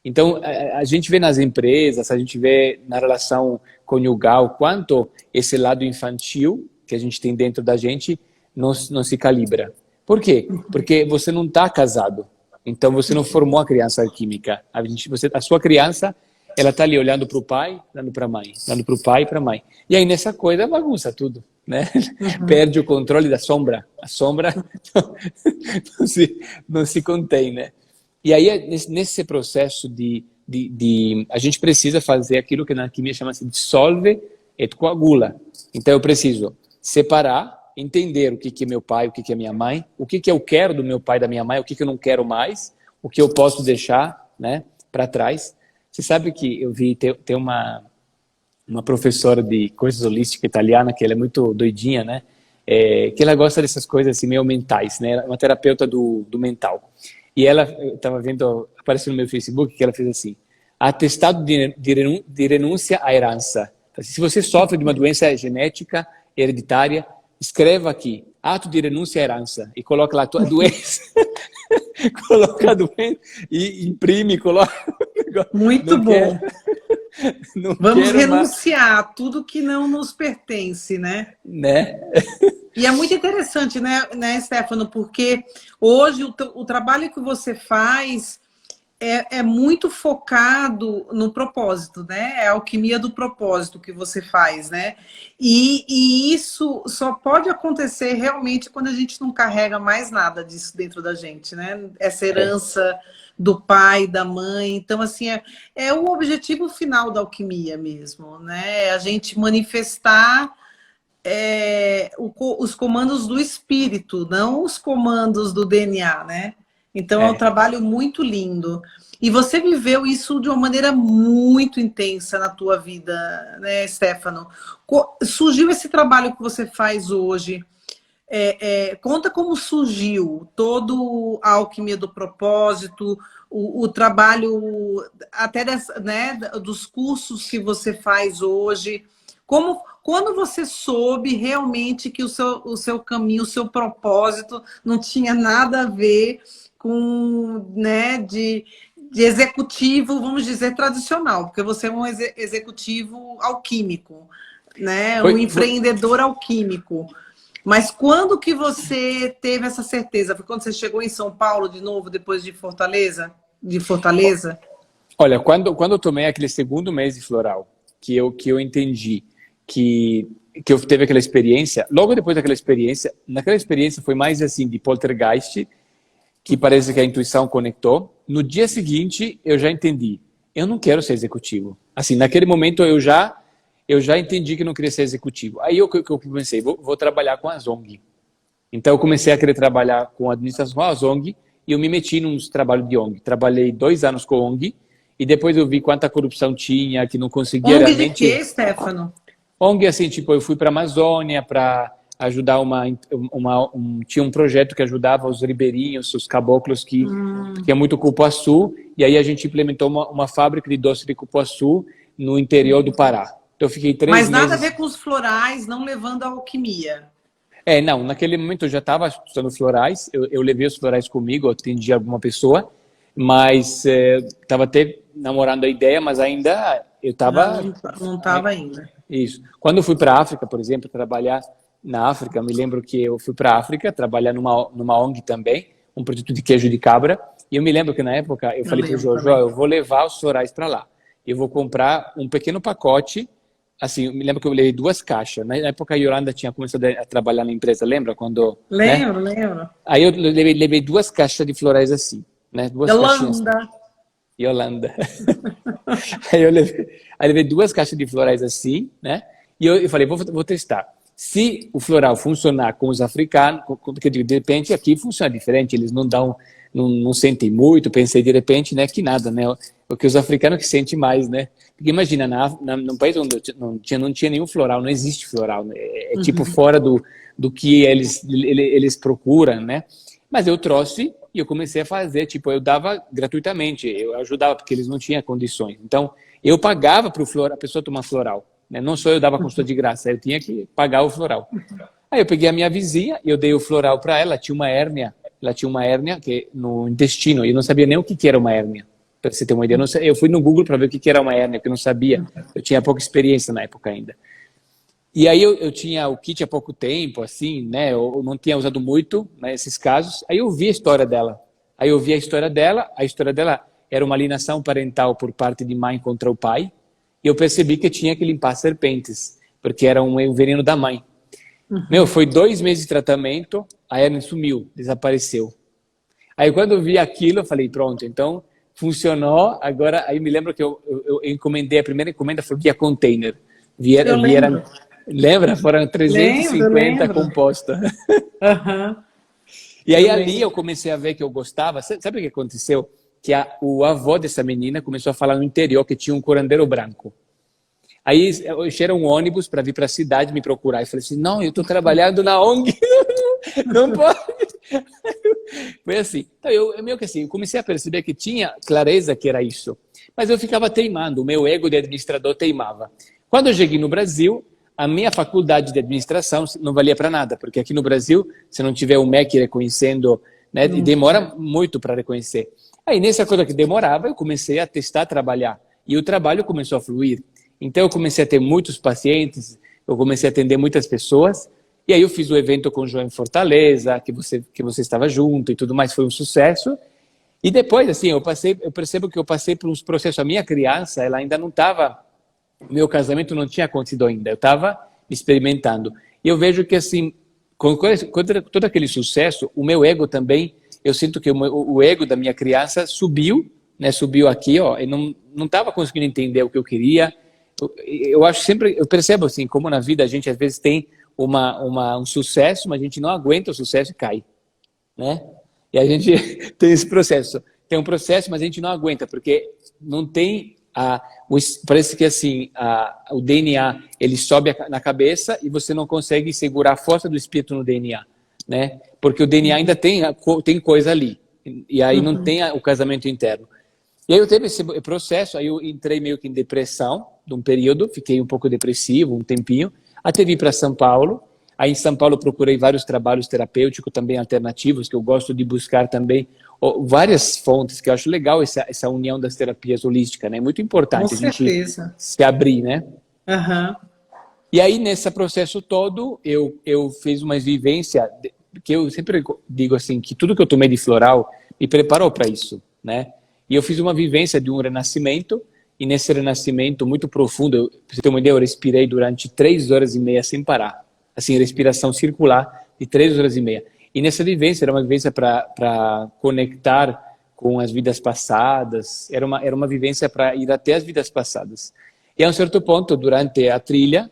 Speaker 2: Então, a gente vê nas empresas, a gente vê na relação conjugal, quanto esse lado infantil que a gente tem dentro da gente não se calibra. Por quê? Porque você não está casado. Então, você não formou a criança alquímica. A sua criança, ela está ali olhando para o pai, olhando para a mãe, olhando para o pai e para a mãe. E aí, nessa coisa, bagunça tudo, né? Perde o controle da sombra. A sombra não se contém, né? E aí, nesse processo a gente precisa fazer aquilo que na alquimia chama-se dissolve et coagula. Então, eu preciso separar, entender o que é meu pai, o que é minha mãe, o que eu quero do meu pai e da minha mãe, o que eu não quero mais, o que eu posso deixar, né, para trás. Você sabe que eu vi, tem uma professora de coisas holísticas italiana, que ela é muito doidinha, né, que ela gosta dessas coisas assim, meio mentais, né, ela é uma terapeuta do mental. E ela, eu estava vendo, apareceu no meu Facebook, que ela fez assim, atestado de renúncia à herança. Se você sofre de uma doença genética, hereditária, escreva aqui, ato de renúncia à herança, e coloca lá a tua doença, coloca a doença, e imprime, coloca...
Speaker 1: Muito não bom. Vamos renunciar a tudo que não nos pertence, né?
Speaker 2: Né?
Speaker 1: E é muito interessante, né, Stefano, porque hoje o trabalho que você faz é muito focado no propósito, né? É a alquimia do propósito que você faz, né? E isso só pode acontecer realmente quando a gente não carrega mais nada disso dentro da gente, né? Essa herança do pai, da mãe. Então, assim, é o objetivo final da alquimia mesmo, né? A gente manifestar os comandos do espírito, não os comandos do DNA, né? Então é um trabalho muito lindo. E você viveu isso de uma maneira muito intensa na tua vida, né, Stefano? Surgiu esse trabalho que você faz hoje. Conta como surgiu todo a alquimia do propósito, o trabalho até dos cursos que você faz hoje. Quando você soube realmente que o seu caminho, o seu propósito não tinha nada a ver com, né, de executivo, vamos dizer, tradicional, porque você é um executivo alquímico, né? Um empreendedor alquímico. Mas quando que você teve essa certeza? Foi quando você chegou em São Paulo de novo, depois de Fortaleza?
Speaker 2: Olha, quando eu tomei aquele segundo mês de floral, que eu entendi que eu teve aquela experiência, logo depois naquela experiência foi mais assim de poltergeist, que parece que a intuição conectou. No dia seguinte, eu já entendi, eu não quero ser executivo. Assim, naquele momento eu já entendi que não queria ser executivo. Aí eu pensei, vou trabalhar com a ONG. Então eu comecei a querer trabalhar com a administração com a ONG e eu me meti nos trabalhos de ONG. Trabalhei 2 anos com a ONG e depois eu vi quanta corrupção tinha, que não conseguia
Speaker 1: ONG
Speaker 2: realmente...
Speaker 1: de quê, Stefano?
Speaker 2: ONG, assim, tipo, eu fui para a Amazônia para ajudar tinha um projeto que ajudava os ribeirinhos, os caboclos que tinha muito cupuaçu, e aí a gente implementou uma fábrica de doce de cupuaçu no interior do Pará. Então eu fiquei 3
Speaker 1: Mas
Speaker 2: meses...
Speaker 1: nada a ver com os florais, não levando a alquimia.
Speaker 2: Não, naquele momento eu já estava estudando florais, eu levei os florais comigo, eu atendi alguma pessoa, mas estava até namorando a ideia, mas ainda eu estava...
Speaker 1: Não estava ainda.
Speaker 2: Isso. Quando eu fui para a África, por exemplo, trabalhar na África, me lembro que eu fui para a África trabalhar numa ONG também, um produto de queijo de cabra, e eu me lembro que na época eu falei para o Jojo, eu vou levar os florais para lá, eu vou comprar um pequeno pacote, assim, eu me lembro que eu levei 2 caixas, na época a Yolanda tinha começado a trabalhar na empresa, lembra? Quando,
Speaker 1: lembro.
Speaker 2: Aí eu levei 2 caixas de florais assim, né? 2 caixinhas. Yolanda. Aí eu levei 2 caixas de florais assim, né? E eu falei, vou testar. Se o floral funcionar com os africanos, porque de repente aqui funciona diferente, eles não sentem muito, pensei de repente, né, que nada, né? Porque os africanos que sentem mais, né? Porque imagina, num país onde não tinha nenhum floral, não existe floral, né? Tipo fora do que eles procuram, né? Mas eu trouxe e eu comecei a fazer, tipo, eu dava gratuitamente, eu ajudava porque eles não tinham condições. Então, eu pagava para a pessoa tomar floral, né? Não só eu dava consulta de graça, eu tinha que pagar o floral. Aí eu peguei a minha vizinha e eu dei o floral para ela, ela tinha uma hérnia que no intestino, e eu não sabia nem o que era uma hérnia. Para você ter uma ideia, eu fui no Google para ver o que era uma hérnia, porque eu não sabia, eu tinha pouca experiência na época ainda. E aí eu tinha o kit há pouco tempo, assim, né? Eu não tinha usado muito nesses casos. Aí eu vi a história dela. A história dela era uma alienação parental por parte de mãe contra o pai. E eu percebi que tinha que limpar serpentes, porque era um veneno da mãe. Foi 2 meses de tratamento, a hérnia sumiu, desapareceu. Aí quando eu vi aquilo, eu falei, pronto, então funcionou. Agora, aí me lembro que eu encomendei, a primeira encomenda foi via container. Lembra? Foram 350
Speaker 1: lembro.
Speaker 2: composta. E aí ali eu comecei a ver que eu gostava. Sabe o que aconteceu? Que o avô dessa menina começou a falar no interior que tinha um curandeiro branco. Aí encheram um ônibus para vir para a cidade me procurar. Eu falei assim, não, eu estou trabalhando na ONG, não pode. Foi assim. Então eu meio que assim, eu comecei a perceber que tinha clareza que era isso. Mas eu ficava teimando, o meu ego de administrador teimava. Quando eu cheguei no Brasil, a minha faculdade de administração não valia para nada, porque aqui no Brasil, se não tiver o MEC reconhecendo, né, demora muito para reconhecer. Aí, nessa coisa que demorava, eu comecei a testar, trabalhar. E o trabalho começou a fluir. Então, eu comecei a ter muitos pacientes, eu comecei a atender muitas pessoas. E aí, eu fiz o evento com o João em Fortaleza, que você estava junto e tudo mais, foi um sucesso. E depois, assim, eu percebo que eu passei por uns processos. A minha criança, ela ainda não estava... Meu casamento não tinha acontecido ainda, eu estava experimentando. E eu vejo que, assim, com todo aquele sucesso, o meu ego também, eu sinto que o ego da minha criança subiu, né? Subiu aqui, ó, e não estava conseguindo entender o que eu queria. Eu acho sempre, eu percebo assim, como na vida a gente às vezes tem um sucesso, mas a gente não aguenta o sucesso e cai, né? E a gente tem esse processo. Tem um processo, mas a gente não aguenta, porque não tem... parece que assim o DNA ele sobe na cabeça e você não consegue segurar a força do espírito no DNA, né? Porque o DNA ainda tem coisa ali e aí não tem o casamento interno. E aí eu teve esse processo, aí eu entrei meio que em depressão de um período, fiquei um pouco depressivo um tempinho, até vir para São Paulo. Aí em São Paulo procurei vários trabalhos terapêuticos também alternativos, que eu gosto de buscar também várias fontes, que eu acho legal essa união das terapias holísticas, né? Muito importante a gente se abrir, né? E aí nesse processo todo eu fiz uma vivência, que eu sempre digo assim, que tudo que eu tomei de floral me preparou para isso, né? E eu fiz uma vivência de um renascimento, e nesse renascimento muito profundo, para você ter uma ideia, eu respirei durante 3 horas e meia sem parar. Assim, respiração circular de 3 horas e meia. E nessa vivência, era uma vivência para conectar com as vidas passadas, era uma vivência para ir até as vidas passadas. E a um certo ponto, durante a trilha,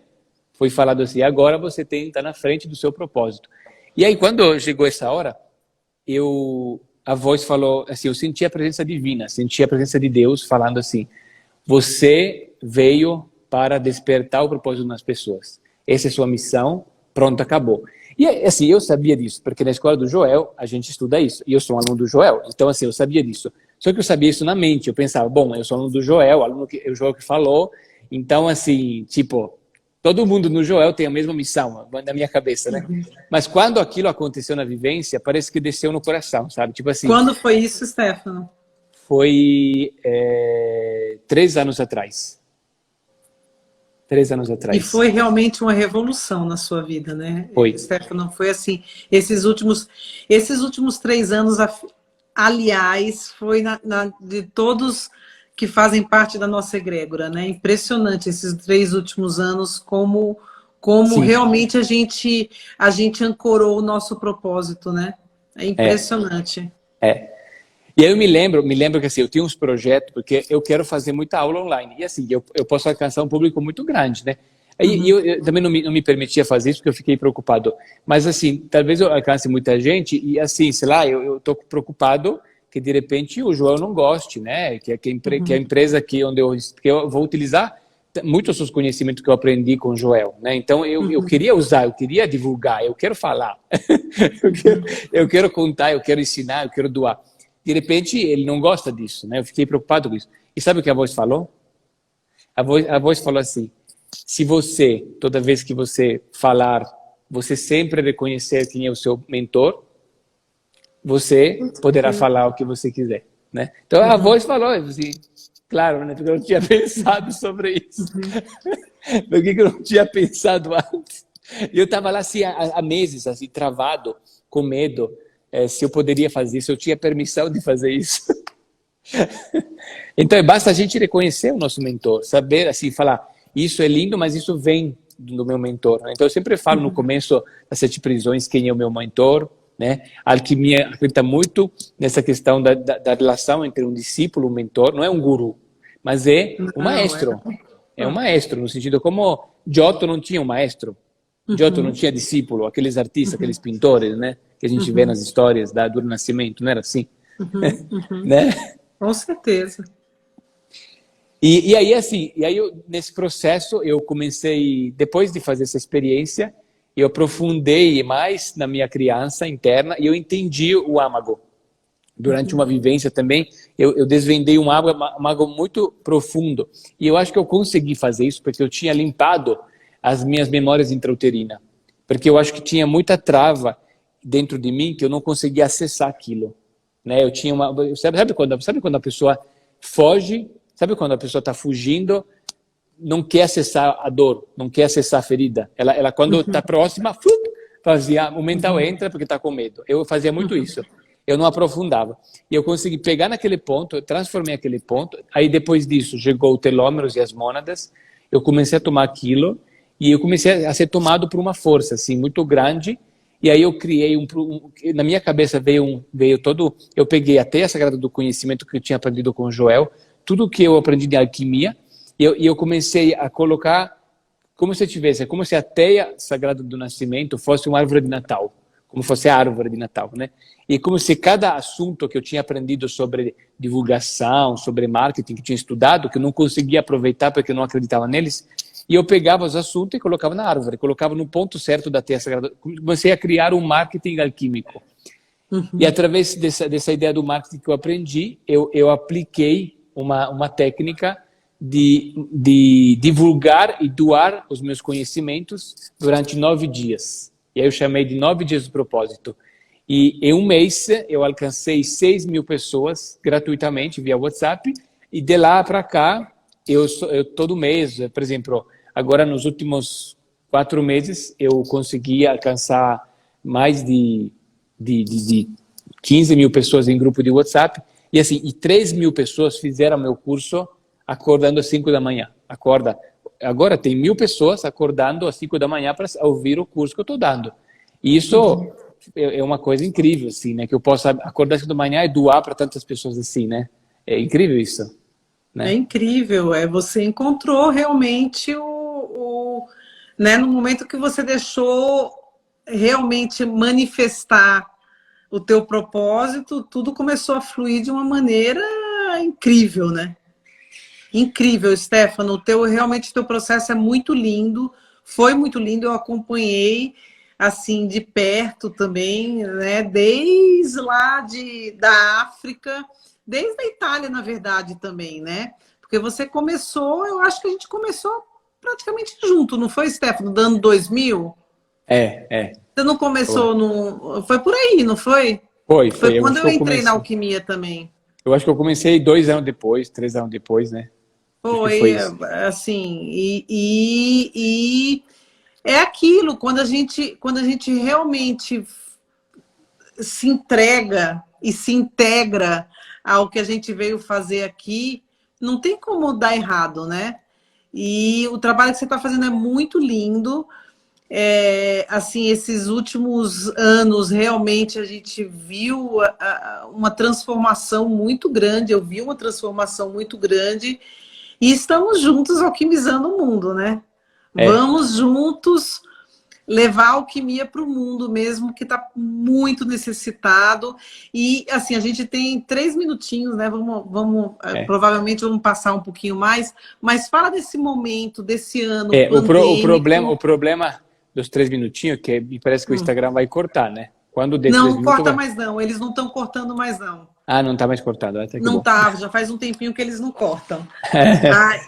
Speaker 2: foi falado assim, agora você tem que estar na frente do seu propósito. E aí, quando chegou essa hora, a voz falou assim, eu senti a presença divina, senti a presença de Deus falando assim, você veio para despertar o propósito nas pessoas. Essa é a sua missão, pronto, acabou. E assim, eu sabia disso, porque na escola do Joel a gente estuda isso, e eu sou um aluno do Joel, então assim, eu sabia disso. Só que eu sabia isso na mente, eu pensava, bom, eu sou aluno do Joel, o Joel que falou, então assim, tipo, todo mundo no Joel tem a mesma missão, na minha cabeça, né? Mas quando aquilo aconteceu na vivência, parece que desceu no coração, sabe? Tipo assim,
Speaker 1: Quando foi isso, Stefano?
Speaker 2: foi 3 anos atrás. 3 anos
Speaker 1: E
Speaker 2: atrás.
Speaker 1: foi realmente uma revolução na sua vida, né,
Speaker 2: Foi.
Speaker 1: Stefano? Foi assim, esses últimos 3 anos, aliás, foi de todos que fazem parte da nossa egrégora, né? Impressionante esses 3 últimos anos, como
Speaker 2: Sim.
Speaker 1: realmente a gente ancorou o nosso propósito, né? É
Speaker 2: É.
Speaker 1: impressionante.
Speaker 2: E aí eu me lembro que assim, eu tinha uns projetos, porque eu quero fazer muita aula online. E assim, eu posso alcançar um público muito grande, né? E eu também não me permitia fazer isso, porque eu fiquei preocupado. Mas assim, talvez eu alcance muita gente e assim, sei lá, eu tô preocupado que de repente o João não goste, né? Que a empresa que eu vou utilizar muitos dos conhecimentos que eu aprendi com o Joel, né? Então eu queria usar, eu queria divulgar, eu quero falar, eu quero contar, eu quero ensinar, eu quero doar. De repente, ele não gosta disso, né? Eu fiquei preocupado com isso. E sabe o que a voz falou? A voz falou assim: se você, toda vez que você falar, você sempre reconhecer quem é o seu mentor, você poderá falar o que você quiser, né? Então a voz falou assim, claro, né? Porque eu não tinha pensado sobre isso. Por que eu não tinha pensado antes? E eu estava lá assim, há meses, assim, travado, com medo. Se eu poderia fazer isso, eu tinha permissão de fazer isso. Então, basta a gente reconhecer o nosso mentor, saber, assim, falar, isso é lindo, mas isso vem do meu mentor. Então, eu sempre falo no começo das 7 prisões quem é o meu mentor, né? A alquimia acredita muito nessa questão da relação entre um discípulo e um mentor. Não é um guru, mas é um
Speaker 1: Não,
Speaker 2: maestro. É um maestro, no sentido como Giotto não tinha um maestro. Giotto não tinha discípulo, aqueles artistas, aqueles pintores, né? Que a gente vê nas histórias do Renascimento, não era assim? Né?
Speaker 1: com certeza.
Speaker 2: E aí, assim, nesse processo, eu comecei, depois de fazer essa experiência, eu aprofundei mais na minha criança interna e eu entendi o âmago. Durante uma vivência também, eu desvendei um âmago muito profundo. E eu acho que eu consegui fazer isso porque eu tinha limpado as minhas memórias intrauterinas. Porque eu acho que tinha muita trava dentro de mim que eu não conseguia acessar aquilo. Né? Eu tinha sabe quando a pessoa foge? Sabe quando a pessoa está fugindo, não quer acessar a dor, não quer acessar a ferida? Ela quando está próxima, fazia, o mental entra porque está com medo. Eu fazia muito isso. Eu não aprofundava. E eu consegui pegar naquele ponto, eu transformei aquele ponto. Aí depois disso, chegou o telômeros e as mônadas. Eu comecei a tomar aquilo e eu comecei a ser tomado por uma força assim muito grande. E aí eu criei na minha cabeça veio todo, eu peguei até a sagrada do conhecimento que eu tinha aprendido com o Joel, tudo que eu aprendi de alquimia, e eu comecei a colocar como se a teia sagrada do nascimento fosse uma árvore de Natal, como fosse a árvore de Natal, né? E como se cada assunto que eu tinha aprendido sobre divulgação, sobre marketing, que tinha estudado, que eu não conseguia aproveitar porque eu não acreditava neles, e eu pegava os assuntos e colocava na árvore, colocava no ponto certo da teia sagrada. Comecei a criar um marketing alquímico. E através dessa ideia do marketing que eu aprendi, eu apliquei uma técnica de divulgar e doar os meus conhecimentos durante 9 dias. E aí eu chamei de 9 dias do propósito. E em um mês eu alcancei 6.000 pessoas gratuitamente via WhatsApp. E de lá para cá, eu todo mês, por exemplo, agora nos últimos 4 meses, eu consegui alcançar mais de 15.000 pessoas em grupo de WhatsApp. E assim, 3.000 pessoas fizeram meu curso acordando às 5 da manhã. Agora tem 1.000 pessoas acordando às 5 da manhã para ouvir o curso que eu estou dando. E isso é uma coisa incrível, assim, né? Que eu possa acordar às 5 da manhã e doar para tantas pessoas assim, né? É incrível isso. Né?
Speaker 1: É incrível. Você encontrou realmente né, no momento que você deixou realmente manifestar o teu propósito, tudo começou a fluir de uma maneira incrível, né? Incrível, Stefano. Realmente o teu processo é muito lindo. Foi muito lindo, eu acompanhei assim de perto também, né? Desde lá da África, desde a Itália, na verdade, também, né? Porque você começou, eu acho que a gente começou praticamente junto, não foi, Stefano? Do ano 2000?
Speaker 2: É.
Speaker 1: Você não começou no... Foi por aí, não foi? Foi
Speaker 2: Foi. Eu
Speaker 1: quando
Speaker 2: acho que
Speaker 1: eu
Speaker 2: eu
Speaker 1: entrei na
Speaker 2: comecei.
Speaker 1: alquimia também.
Speaker 2: Eu acho que eu comecei 2 anos depois, 3 anos depois, né? Acho que foi
Speaker 1: Foi,
Speaker 2: isso.
Speaker 1: assim, e é aquilo, quando a gente realmente se entrega e se integra ao que a gente veio fazer aqui, não tem como dar errado, né? E o trabalho que você está fazendo é muito lindo. Assim, esses últimos anos, realmente, a gente viu uma transformação muito grande, eu vi uma transformação muito grande, e estamos juntos alquimizando o mundo, né?
Speaker 2: É,
Speaker 1: Vamos juntos levar a alquimia para o mundo mesmo, que está muito necessitado. E, assim, a gente tem 3 minutinhos, né?
Speaker 2: é.
Speaker 1: Provavelmente vamos passar um pouquinho mais, mas fala desse momento, desse ano
Speaker 2: O
Speaker 1: pandêmico.
Speaker 2: problema dos 3 minutinhos é que me parece que o Instagram vai cortar, né? Quando der
Speaker 1: Não,
Speaker 2: três
Speaker 1: não
Speaker 2: minutos,
Speaker 1: corta
Speaker 2: vai.
Speaker 1: mais não, eles não estão cortando mais não.
Speaker 2: Ah, não tá mais cortado. Até que
Speaker 1: Não
Speaker 2: bom.
Speaker 1: tá, já faz um tempinho que eles não cortam. Ai,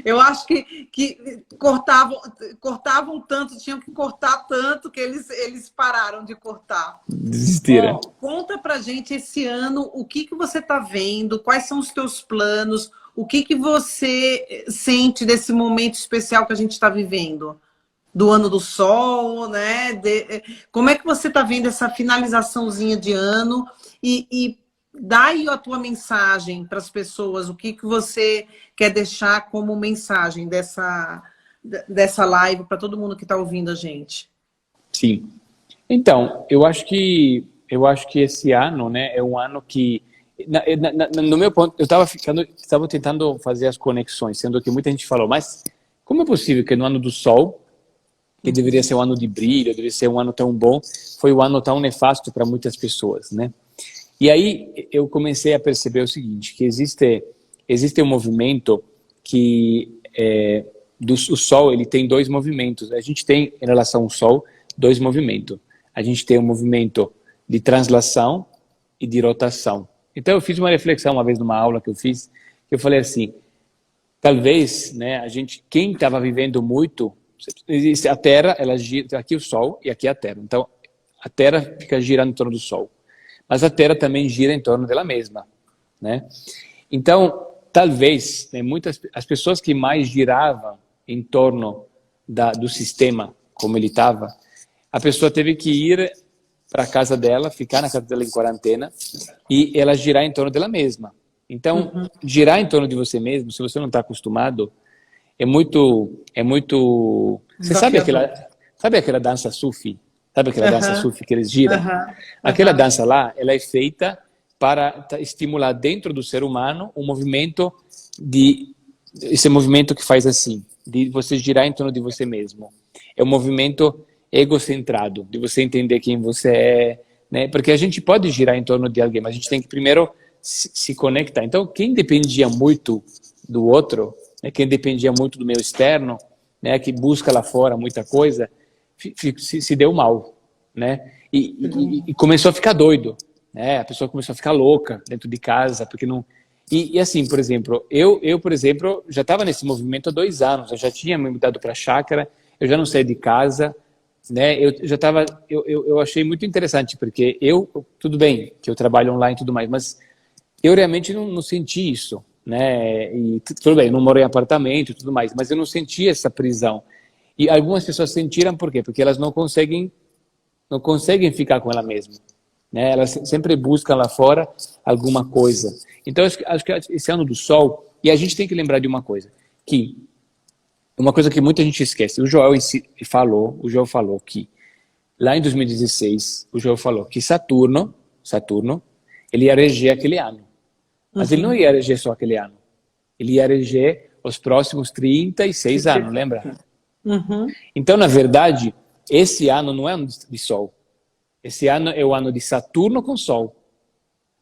Speaker 1: eu acho que cortavam tanto, tinham que cortar tanto que eles pararam de cortar.
Speaker 2: Desistiram.
Speaker 1: Ó, conta pra gente esse ano o que você tá vendo, quais são os teus planos, o que você sente desse momento especial que a gente está vivendo? Do ano do sol, né? Como é que você está vendo essa finalizaçãozinha de ano e dá aí a tua mensagem para as pessoas, o que você quer deixar como mensagem dessa live para todo mundo que está ouvindo a gente?
Speaker 2: Sim. Então, eu acho que esse ano, né, é um ano que no meu ponto, eu estava tentando fazer as conexões, sendo que muita gente falou, mas como é possível que no ano do sol, que deveria ser um ano de brilho, deveria ser um ano tão bom, foi um ano tão nefasto para muitas pessoas, né? E aí eu comecei a perceber o seguinte, que existe um movimento que o Sol, ele tem dois movimentos. A gente tem, em relação ao Sol, dois movimentos. A gente tem um movimento de translação e de rotação. Então eu fiz uma reflexão uma vez numa aula que eu fiz, que eu falei assim, talvez, né, quem estava vivendo muito, existe a Terra, ela gira, aqui o Sol e aqui a Terra. Então a Terra fica girando em torno do Sol, mas a Terra também gira em torno dela mesma, né? Então talvez, né, as pessoas que mais giravam em torno do sistema como ele estava, a pessoa teve que ir para a casa dela, ficar na casa dela em quarentena e ela girar em torno dela mesma. Então, girar em torno de você mesmo, se você não está acostumado, é muito. Você
Speaker 1: Desafiador.
Speaker 2: sabe aquela dança sufi? Sabe aquela dança
Speaker 1: Aham,
Speaker 2: sufi que eles giram?
Speaker 1: aham,
Speaker 2: Aquela
Speaker 1: aham.
Speaker 2: dança lá, ela é feita para estimular dentro do ser humano um movimento esse movimento que faz assim, de você girar em torno de você mesmo. É um movimento egocentrado, de você entender quem você é, né? Porque a gente pode girar em torno de alguém, mas a gente tem que primeiro se conectar. Então, quem dependia muito do outro, né, quem dependia muito do meu externo, né, que busca lá fora muita coisa, se deu mal, né? E começou a ficar doido, né? A pessoa começou a ficar louca dentro de casa, porque não. E assim, por exemplo, por exemplo, já estava nesse movimento há 2 anos, eu já tinha me mudado para a chácara, eu já não saí de casa, né? Eu já estava, eu achei muito interessante, porque tudo bem que eu trabalho online e tudo mais, mas eu realmente não senti isso, né? E tudo bem, não moro em apartamento e tudo mais, mas eu não senti essa prisão. E algumas pessoas sentiram por quê? Porque elas não conseguem ficar com ela mesma, né? Elas sempre buscam lá fora alguma coisa. Então acho que esse ano do Sol, e a gente tem que lembrar de uma coisa que muita gente esquece. O Joel falou que lá em 2016, o Joel falou que Saturno, ele ia reger aquele ano. Mas ele não ia reger só aquele ano. Ele ia reger os próximos 36 anos, lembra?
Speaker 1: Uhum.
Speaker 2: Então, na verdade, esse ano não é ano de Sol. Esse ano é o ano de Saturno com Sol.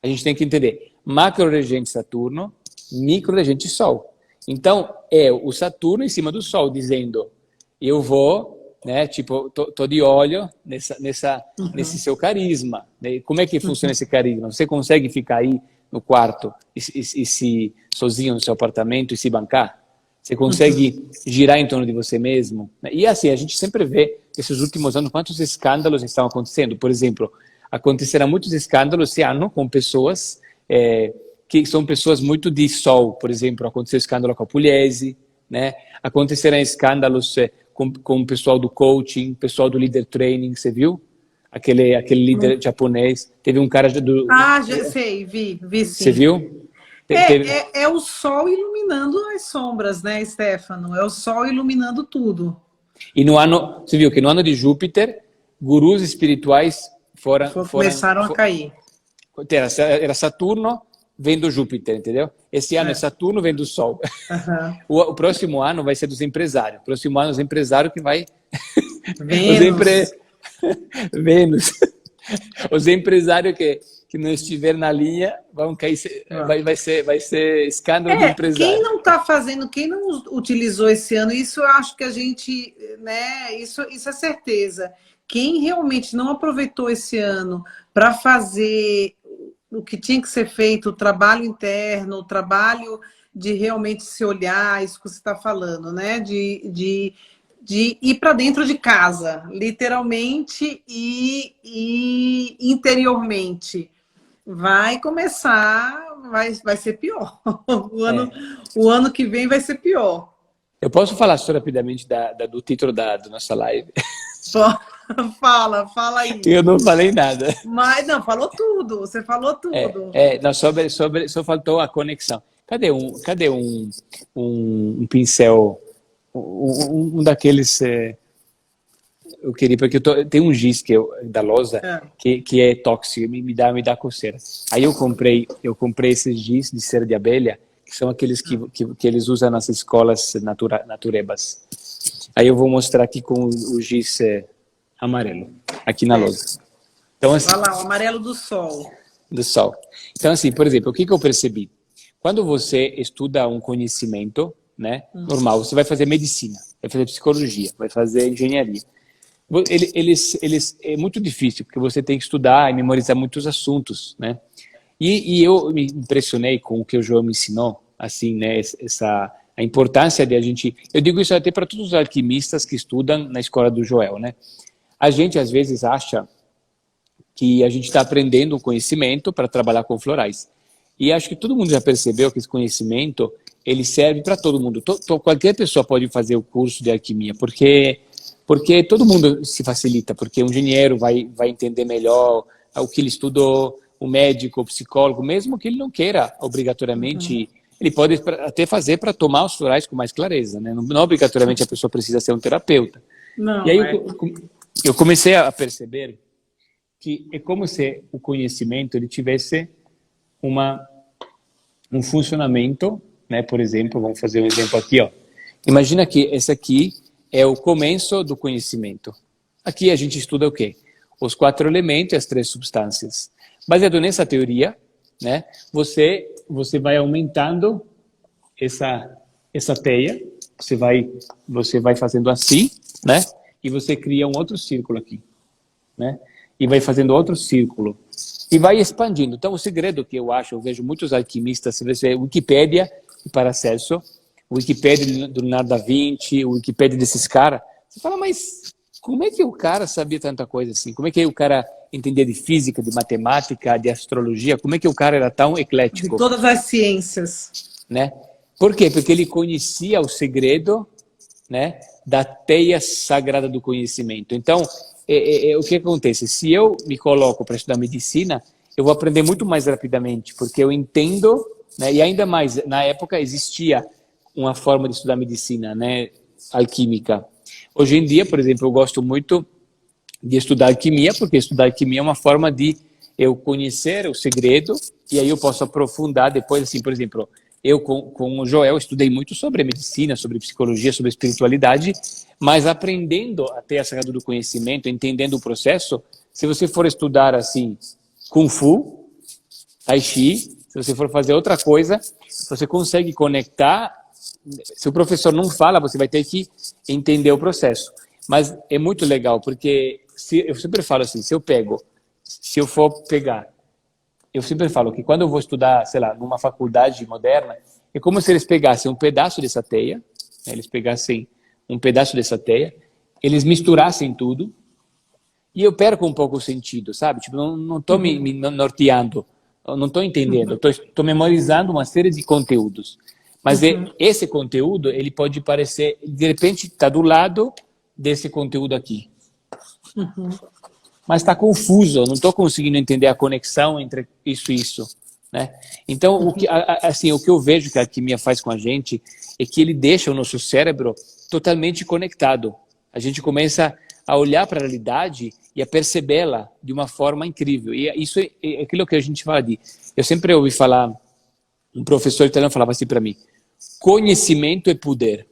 Speaker 2: A gente tem que entender. Macro-regente Saturno, micro-regente Sol. Então, é o Saturno em cima do Sol, dizendo, eu vou, né, tipo, tô de olho nesse seu carisma, né? Como é que funciona esse carisma? Você consegue ficar aí no quarto e se sozinho no seu apartamento e se bancar? Você consegue girar em torno de você mesmo? E assim, a gente sempre vê, nesses últimos anos, quantos escândalos estão acontecendo. Por exemplo, acontecerão muitos escândalos esse ano com pessoas que são pessoas muito de sol. Por exemplo, aconteceu escândalo com a Pugliese, né? Acontecerão escândalos com o pessoal do coaching, pessoal do leader training, você viu? Aquele líder japonês. Teve um cara do...
Speaker 1: Ah, já sei, vi
Speaker 2: Você
Speaker 1: sim.
Speaker 2: viu?
Speaker 1: É o sol iluminando as sombras, né, Stefano? É o sol iluminando tudo.
Speaker 2: E no ano, você viu que no ano de Júpiter, gurus espirituais
Speaker 1: Começaram a cair.
Speaker 2: Era Saturno vendo Júpiter, entendeu? Esse ano é Saturno vendo Sol. O próximo ano vai ser dos empresários. O próximo ano os empresários que vai... Vênus. Os empresários que não estiver na linha vão cair, vai ser escândalo do empresário.
Speaker 1: Quem não está fazendo, quem não utilizou esse ano, isso eu acho que a gente, né, isso é certeza. Quem realmente não aproveitou esse ano para fazer o que tinha que ser feito, o trabalho interno, o trabalho de realmente se olhar, isso que você está falando, né, de ir para dentro de casa, literalmente e interiormente. Vai começar, vai ser pior. O ano que vem vai ser pior.
Speaker 2: Eu posso falar só rapidamente do título da nossa live?
Speaker 1: Fala aí.
Speaker 2: Eu não falei nada.
Speaker 1: Mas não, falou tudo, você falou tudo.
Speaker 2: Não, só faltou a conexão. Cadê um pincel, um daqueles... eu queria, porque tem um giz da lousa que é tóxico, me dá coceira. Aí eu comprei esses giz de cera de abelha, que são aqueles que eles usam nas escolas naturebas. Aí eu vou mostrar aqui com o giz amarelo, aqui na lousa. Então, assim,
Speaker 1: olha lá, o amarelo do sol.
Speaker 2: Do sol. Então, assim, por exemplo, o que eu percebi? Quando você estuda um conhecimento, né, normal, você vai fazer medicina, vai fazer psicologia, vai fazer engenharia. É muito difícil, porque você tem que estudar e memorizar muitos assuntos, né? E eu me impressionei com o que o João me ensinou, assim, né? A importância de a gente... Eu digo isso até para todos os alquimistas que estudam na escola do Joel, né? A gente, às vezes, acha que a gente está aprendendo um conhecimento para trabalhar com florais. E acho que todo mundo já percebeu que esse conhecimento, ele serve para todo mundo. Qualquer pessoa pode fazer o curso de alquimia, porque todo mundo se facilita, porque o engenheiro vai entender melhor o que ele estudou, o médico, o psicólogo, mesmo que ele não queira obrigatoriamente, ele pode até fazer para tomar os florais com mais clareza, né? Não obrigatoriamente a pessoa precisa ser um terapeuta.
Speaker 1: Não,
Speaker 2: e aí eu comecei a perceber que é como se o conhecimento ele tivesse um funcionamento, né? Por exemplo, vamos fazer um exemplo aqui, ó. Imagina que esse aqui é o começo do conhecimento. Aqui a gente estuda o quê? Os 4 elementos e as 3 substâncias. Baseado nessa teoria, né, você vai aumentando essa teia, você vai fazendo assim, né, e você cria um outro círculo aqui, né, e vai fazendo outro círculo, e vai expandindo. Então, o segredo que eu vejo muitos alquimistas, você vê Wikipédia e Paracelso, o Wikipédia do Leonardo da Vinci, o Wikipédia desses caras, você fala, mas como é que o cara sabia tanta coisa assim? Como é que o cara entendia de física, de matemática, de astrologia? Como é que o cara era tão eclético?
Speaker 1: De todas as ciências.
Speaker 2: Né? Por quê? Porque ele conhecia o segredo, né, da teia sagrada do conhecimento. Então, o que acontece? Se eu me coloco para estudar medicina, eu vou aprender muito mais rapidamente, porque eu entendo, né, e ainda mais, na época existia uma forma de estudar medicina, né, alquímica. Hoje em dia, por exemplo, eu gosto muito de estudar alquimia, porque estudar alquimia é uma forma de eu conhecer o segredo, e aí eu posso aprofundar depois, assim, por exemplo, eu com o Joel estudei muito sobre medicina, sobre psicologia, sobre espiritualidade, mas aprendendo a ter a sagrada do conhecimento, entendendo o processo, se você for estudar, assim, Kung Fu, Tai Chi, se você for fazer outra coisa, você consegue conectar se o professor não fala, você vai ter que entender o processo. Mas é muito legal, porque eu sempre falo assim, se eu for pegar, eu sempre falo que quando eu vou estudar, sei lá, numa faculdade moderna, é como se eles pegassem um pedaço dessa teia, né, eles pegassem um pedaço dessa teia, eles misturassem tudo, e eu perco um pouco o sentido, sabe? Tipo, não estou me norteando, eu não estou entendendo, estou memorizando uma série de conteúdos. Mas esse conteúdo, ele pode parecer, de repente, está do lado desse conteúdo aqui. Mas está confuso, eu não estou conseguindo entender a conexão entre isso e isso. Né? Então, assim, o que eu vejo que a alquimia faz com a gente é que ele deixa o nosso cérebro totalmente conectado. A gente começa a olhar para a realidade e a percebê-la de uma forma incrível. E isso é aquilo que a gente fala de... Eu sempre ouvi falar, um professor italiano falava assim para mim, conhecimento é poder.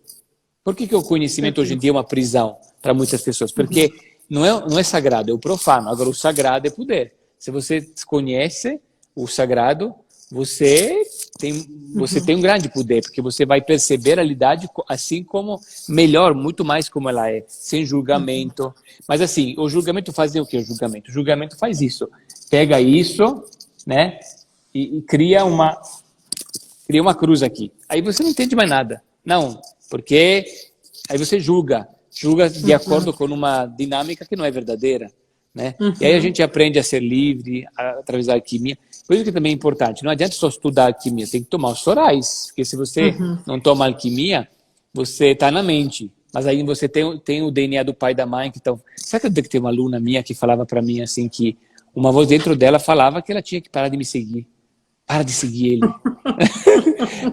Speaker 2: Por que o conhecimento hoje em dia é uma prisão para muitas pessoas? Porque não é sagrado, é o profano. Agora, o sagrado é poder. Se você conhece o sagrado, você tem um grande poder, porque você vai perceber a realidade assim como melhor, muito mais como ela é, sem julgamento. Mas assim, o julgamento faz o que o julgamento? O julgamento faz isso. Pega isso, né, e cria uma cruz aqui. Aí você não entende mais nada. Não, porque aí você julga de acordo com uma dinâmica que não é verdadeira, né? E aí a gente aprende a ser livre através da alquimia. Por isso que também é importante, não adianta só estudar alquimia, tem que tomar os sorais, porque se você não toma alquimia, você está na mente, mas aí você tem o DNA do pai e da mãe, que estão... Sabe que tem uma aluna minha que falava para mim assim, que uma voz dentro dela falava que ela tinha que parar de me seguir. Para de seguir ele.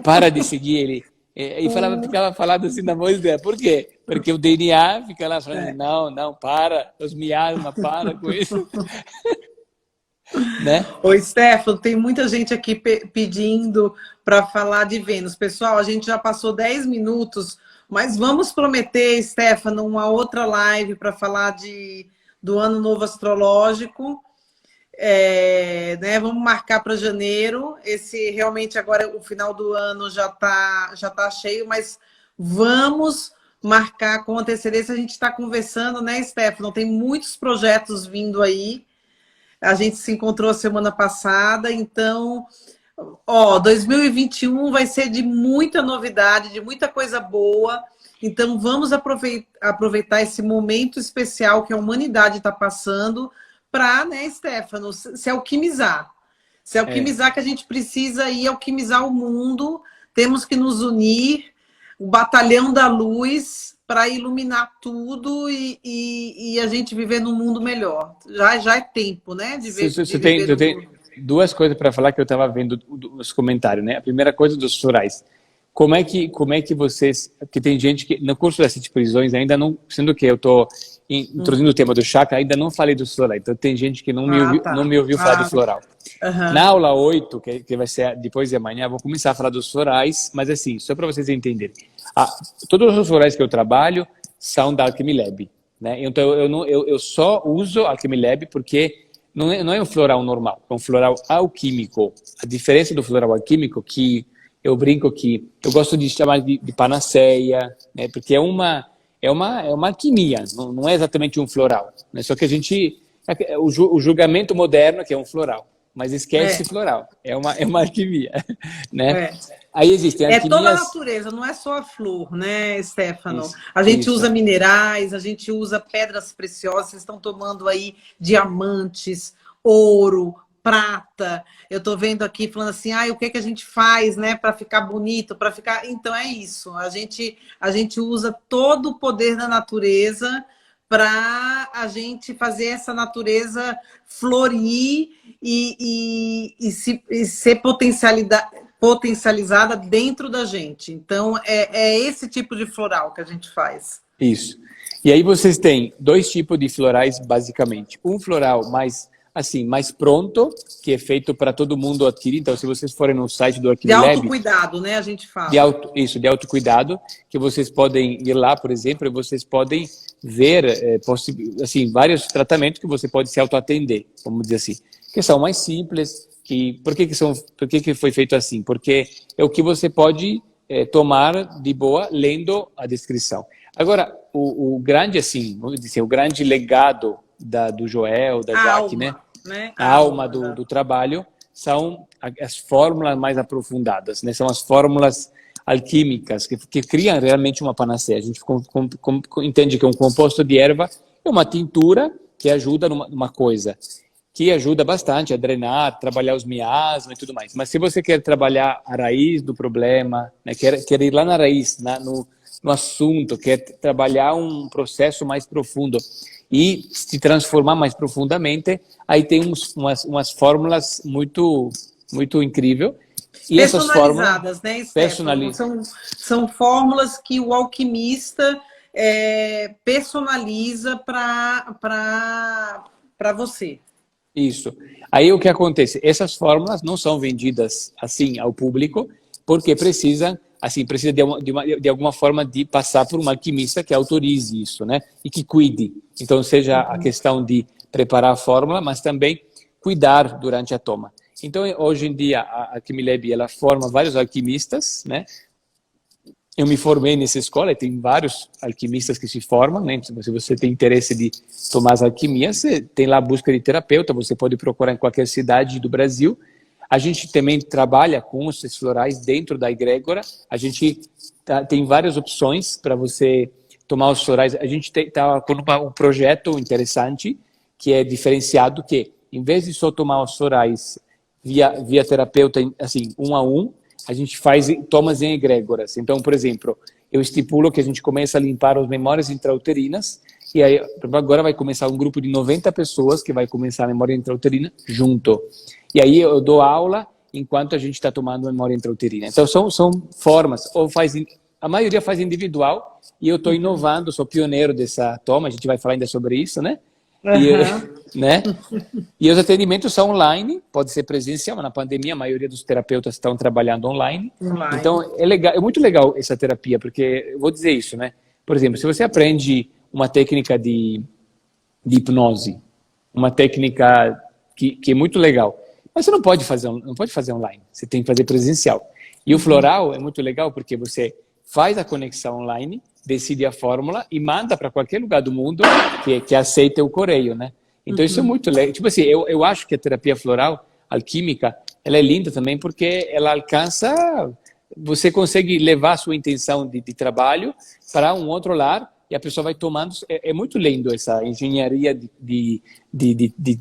Speaker 2: Para de seguir ele. E ficava falando assim na voz dela. Por quê? Porque o DNA fica lá falando, não, para, os miasmas, para com isso. Né?
Speaker 1: Oi, Stefano, tem muita gente aqui pedindo para falar de Vênus. Pessoal, a gente já passou 10 minutos, mas vamos prometer, Stefano, uma outra live para falar do Ano Novo Astrológico. Né, vamos marcar para janeiro. Esse realmente agora o final do ano já tá cheio, mas vamos marcar com antecedência. A gente está conversando, né, Stefano? Tem muitos projetos vindo aí. A gente se encontrou semana passada, então, 2021 vai ser de muita novidade, de muita coisa boa. Então, vamos aproveitar esse momento especial que a humanidade está passando para, né, Stefano, se alquimizar. Se alquimizar, que a gente precisa ir alquimizar o mundo, temos que nos unir, o batalhão da luz, para iluminar tudo e a gente viver num mundo melhor. Já é tempo, né?
Speaker 2: Eu tenho duas coisas para falar que eu estava vendo os comentários, né? A primeira coisa dos florais. Como é que vocês... Porque tem gente que, no curso das 7 prisões, ainda não... Sendo que eu estou introduzindo o tema do chakra, ainda não falei do floral. Então, tem gente que não me ouviu falar do floral. Na aula 8, que vai ser depois de amanhã, vou começar a falar dos florais, mas assim, só para vocês entenderem. Todos os florais que eu trabalho são da Alchemy Lab, né? Então, eu só uso Alchemy Lab porque não é um floral normal, é um floral alquímico. A diferença do floral alquímico que eu brinco que eu gosto de chamar de panaceia, né? Porque é uma alquimia, não é exatamente um floral, né? Só que a gente o julgamento moderno que é um floral, mas esquece floral, é uma alquimia, né? Aí existem alquimias...
Speaker 1: toda a natureza, não é só a flor, né, Stefano? A gente usa minerais, a gente usa pedras preciosas, vocês estão tomando aí diamantes, ouro, prata. Eu estou vendo aqui falando assim, o que a gente faz, né, para ficar bonito, para ficar... Então é isso, a gente usa todo o poder da natureza para a gente fazer essa natureza florir e ser potencializada dentro da gente. Então, é esse tipo de floral que a gente faz.
Speaker 2: Isso. E aí vocês têm 2 tipos de florais, basicamente. Um floral mais pronto, que é feito para todo mundo adquirir. Então, se vocês forem no site do Alchemy Lab...
Speaker 1: De autocuidado, né? A gente fala.
Speaker 2: De autocuidado, que vocês podem ir lá, por exemplo, e vocês podem ver assim, vários tratamentos que você pode se autoatender, vamos dizer assim, que são mais simples. Por que foi feito assim? Porque é o que você pode tomar de boa lendo a descrição. Agora, o grande, assim, vamos dizer, o grande legado do Joel, da Jaque, né? A alma do trabalho são as fórmulas mais aprofundadas, né? São as fórmulas alquímicas que criam realmente uma panaceia. A gente entende que um composto de erva é uma tintura que ajuda numa coisa, que ajuda bastante a drenar, trabalhar os miasmas e tudo mais. Mas se você quer trabalhar a raiz do problema, né, quer ir lá na raiz, no assunto, quer trabalhar um processo mais profundo e se transformar mais profundamente, aí tem umas fórmulas muito incríveis. E
Speaker 1: Personalizadas, né, Stefano? São fórmulas que o alquimista personaliza para você.
Speaker 2: Isso. Aí o que acontece? Essas fórmulas não são vendidas assim ao público, porque precisa de alguma forma de passar por um alquimista que autorize isso, né? E que cuide. Então, seja a questão de preparar a fórmula, mas também cuidar durante a toma. Então, hoje em dia, a Alquimilab, ela forma vários alquimistas, né? Eu me formei nessa escola e tem vários alquimistas que se formam, né? Se você tem interesse de tomar as alquimias, você tem lá a busca de terapeuta, você pode procurar em qualquer cidade do Brasil. A gente também trabalha com os florais dentro da egrégora. A gente tem várias opções para você tomar os florais. A gente está com um projeto interessante que é diferenciado, que em vez de só tomar os florais via terapeuta, assim, 1 a 1, a gente faz tomas em egrégoras. Então, por exemplo, eu estipulo que a gente começa a limpar as memórias intrauterinas, e aí agora vai começar um grupo de 90 pessoas que vai começar a memória intrauterina junto. E aí eu dou aula enquanto a gente está tomando memória intrauterina. Então, são formas, a maioria faz individual, e eu estou inovando, sou pioneiro dessa toma, a gente vai falar ainda sobre isso, né? Né? E os atendimentos são online, pode ser presencial, mas na pandemia a maioria dos terapeutas estão trabalhando online. Então é legal, é muito legal essa terapia, porque eu vou dizer isso, né? Por exemplo, se você aprende uma técnica de hipnose, uma técnica que é muito legal, mas você não pode fazer online, você tem que fazer presencial. E o floral é muito legal porque você faz a conexão online, decide a fórmula e manda para qualquer lugar do mundo que aceita o correio, né? Então isso é muito legal. Tipo assim, eu acho que a terapia floral, alquímica, ela é linda também porque ela alcança, você consegue levar a sua intenção de trabalho para um outro lar e a pessoa vai tomando. É muito lindo essa engenharia de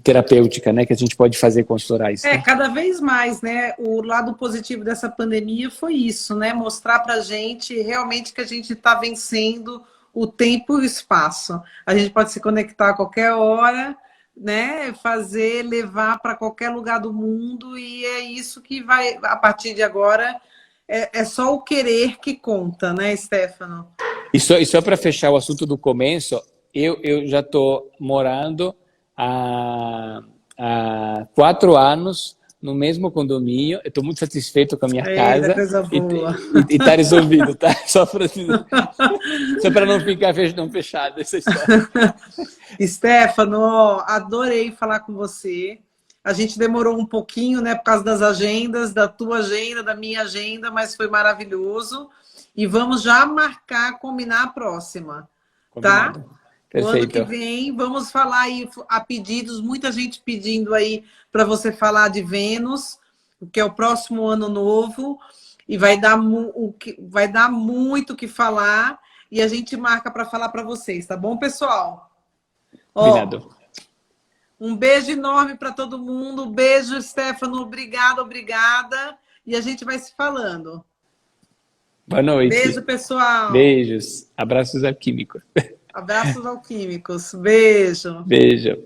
Speaker 2: terapêutica, né, que a gente pode fazer com os florais. Né?
Speaker 1: Cada vez mais, né? O lado positivo dessa pandemia foi isso, né? Mostrar para a gente realmente que a gente está vencendo o tempo e o espaço. A gente pode se conectar a qualquer hora, né? Levar para qualquer lugar do mundo, e é isso que vai, a partir de agora, é só o querer que conta, né, Stefano?
Speaker 2: E só para fechar o assunto do começo, eu já estou morando há 4 anos no mesmo condomínio. Eu estou muito satisfeito com a minha casa. E está resolvido, tá? Só para não ficar fechado essa história.
Speaker 1: Stefano, adorei falar com você. A gente demorou um pouquinho, né, por causa das agendas, da tua agenda, da minha agenda, mas foi maravilhoso. E vamos já combinar a próxima,
Speaker 2: Combinado.
Speaker 1: Tá?
Speaker 2: Perfeito.
Speaker 1: O ano que vem, vamos falar aí a pedidos, muita gente pedindo aí para você falar de Vênus, que é o próximo ano novo, e vai dar muito o que falar, e a gente marca para falar para vocês, tá bom, pessoal?
Speaker 2: Obrigado.
Speaker 1: Um beijo enorme para todo mundo, beijo, Stefano, obrigada, e a gente vai se falando.
Speaker 2: Boa noite.
Speaker 1: Beijo, pessoal.
Speaker 2: Beijos. Abraços alquímicos.
Speaker 1: Abraços alquímicos. Beijo.
Speaker 2: Beijo.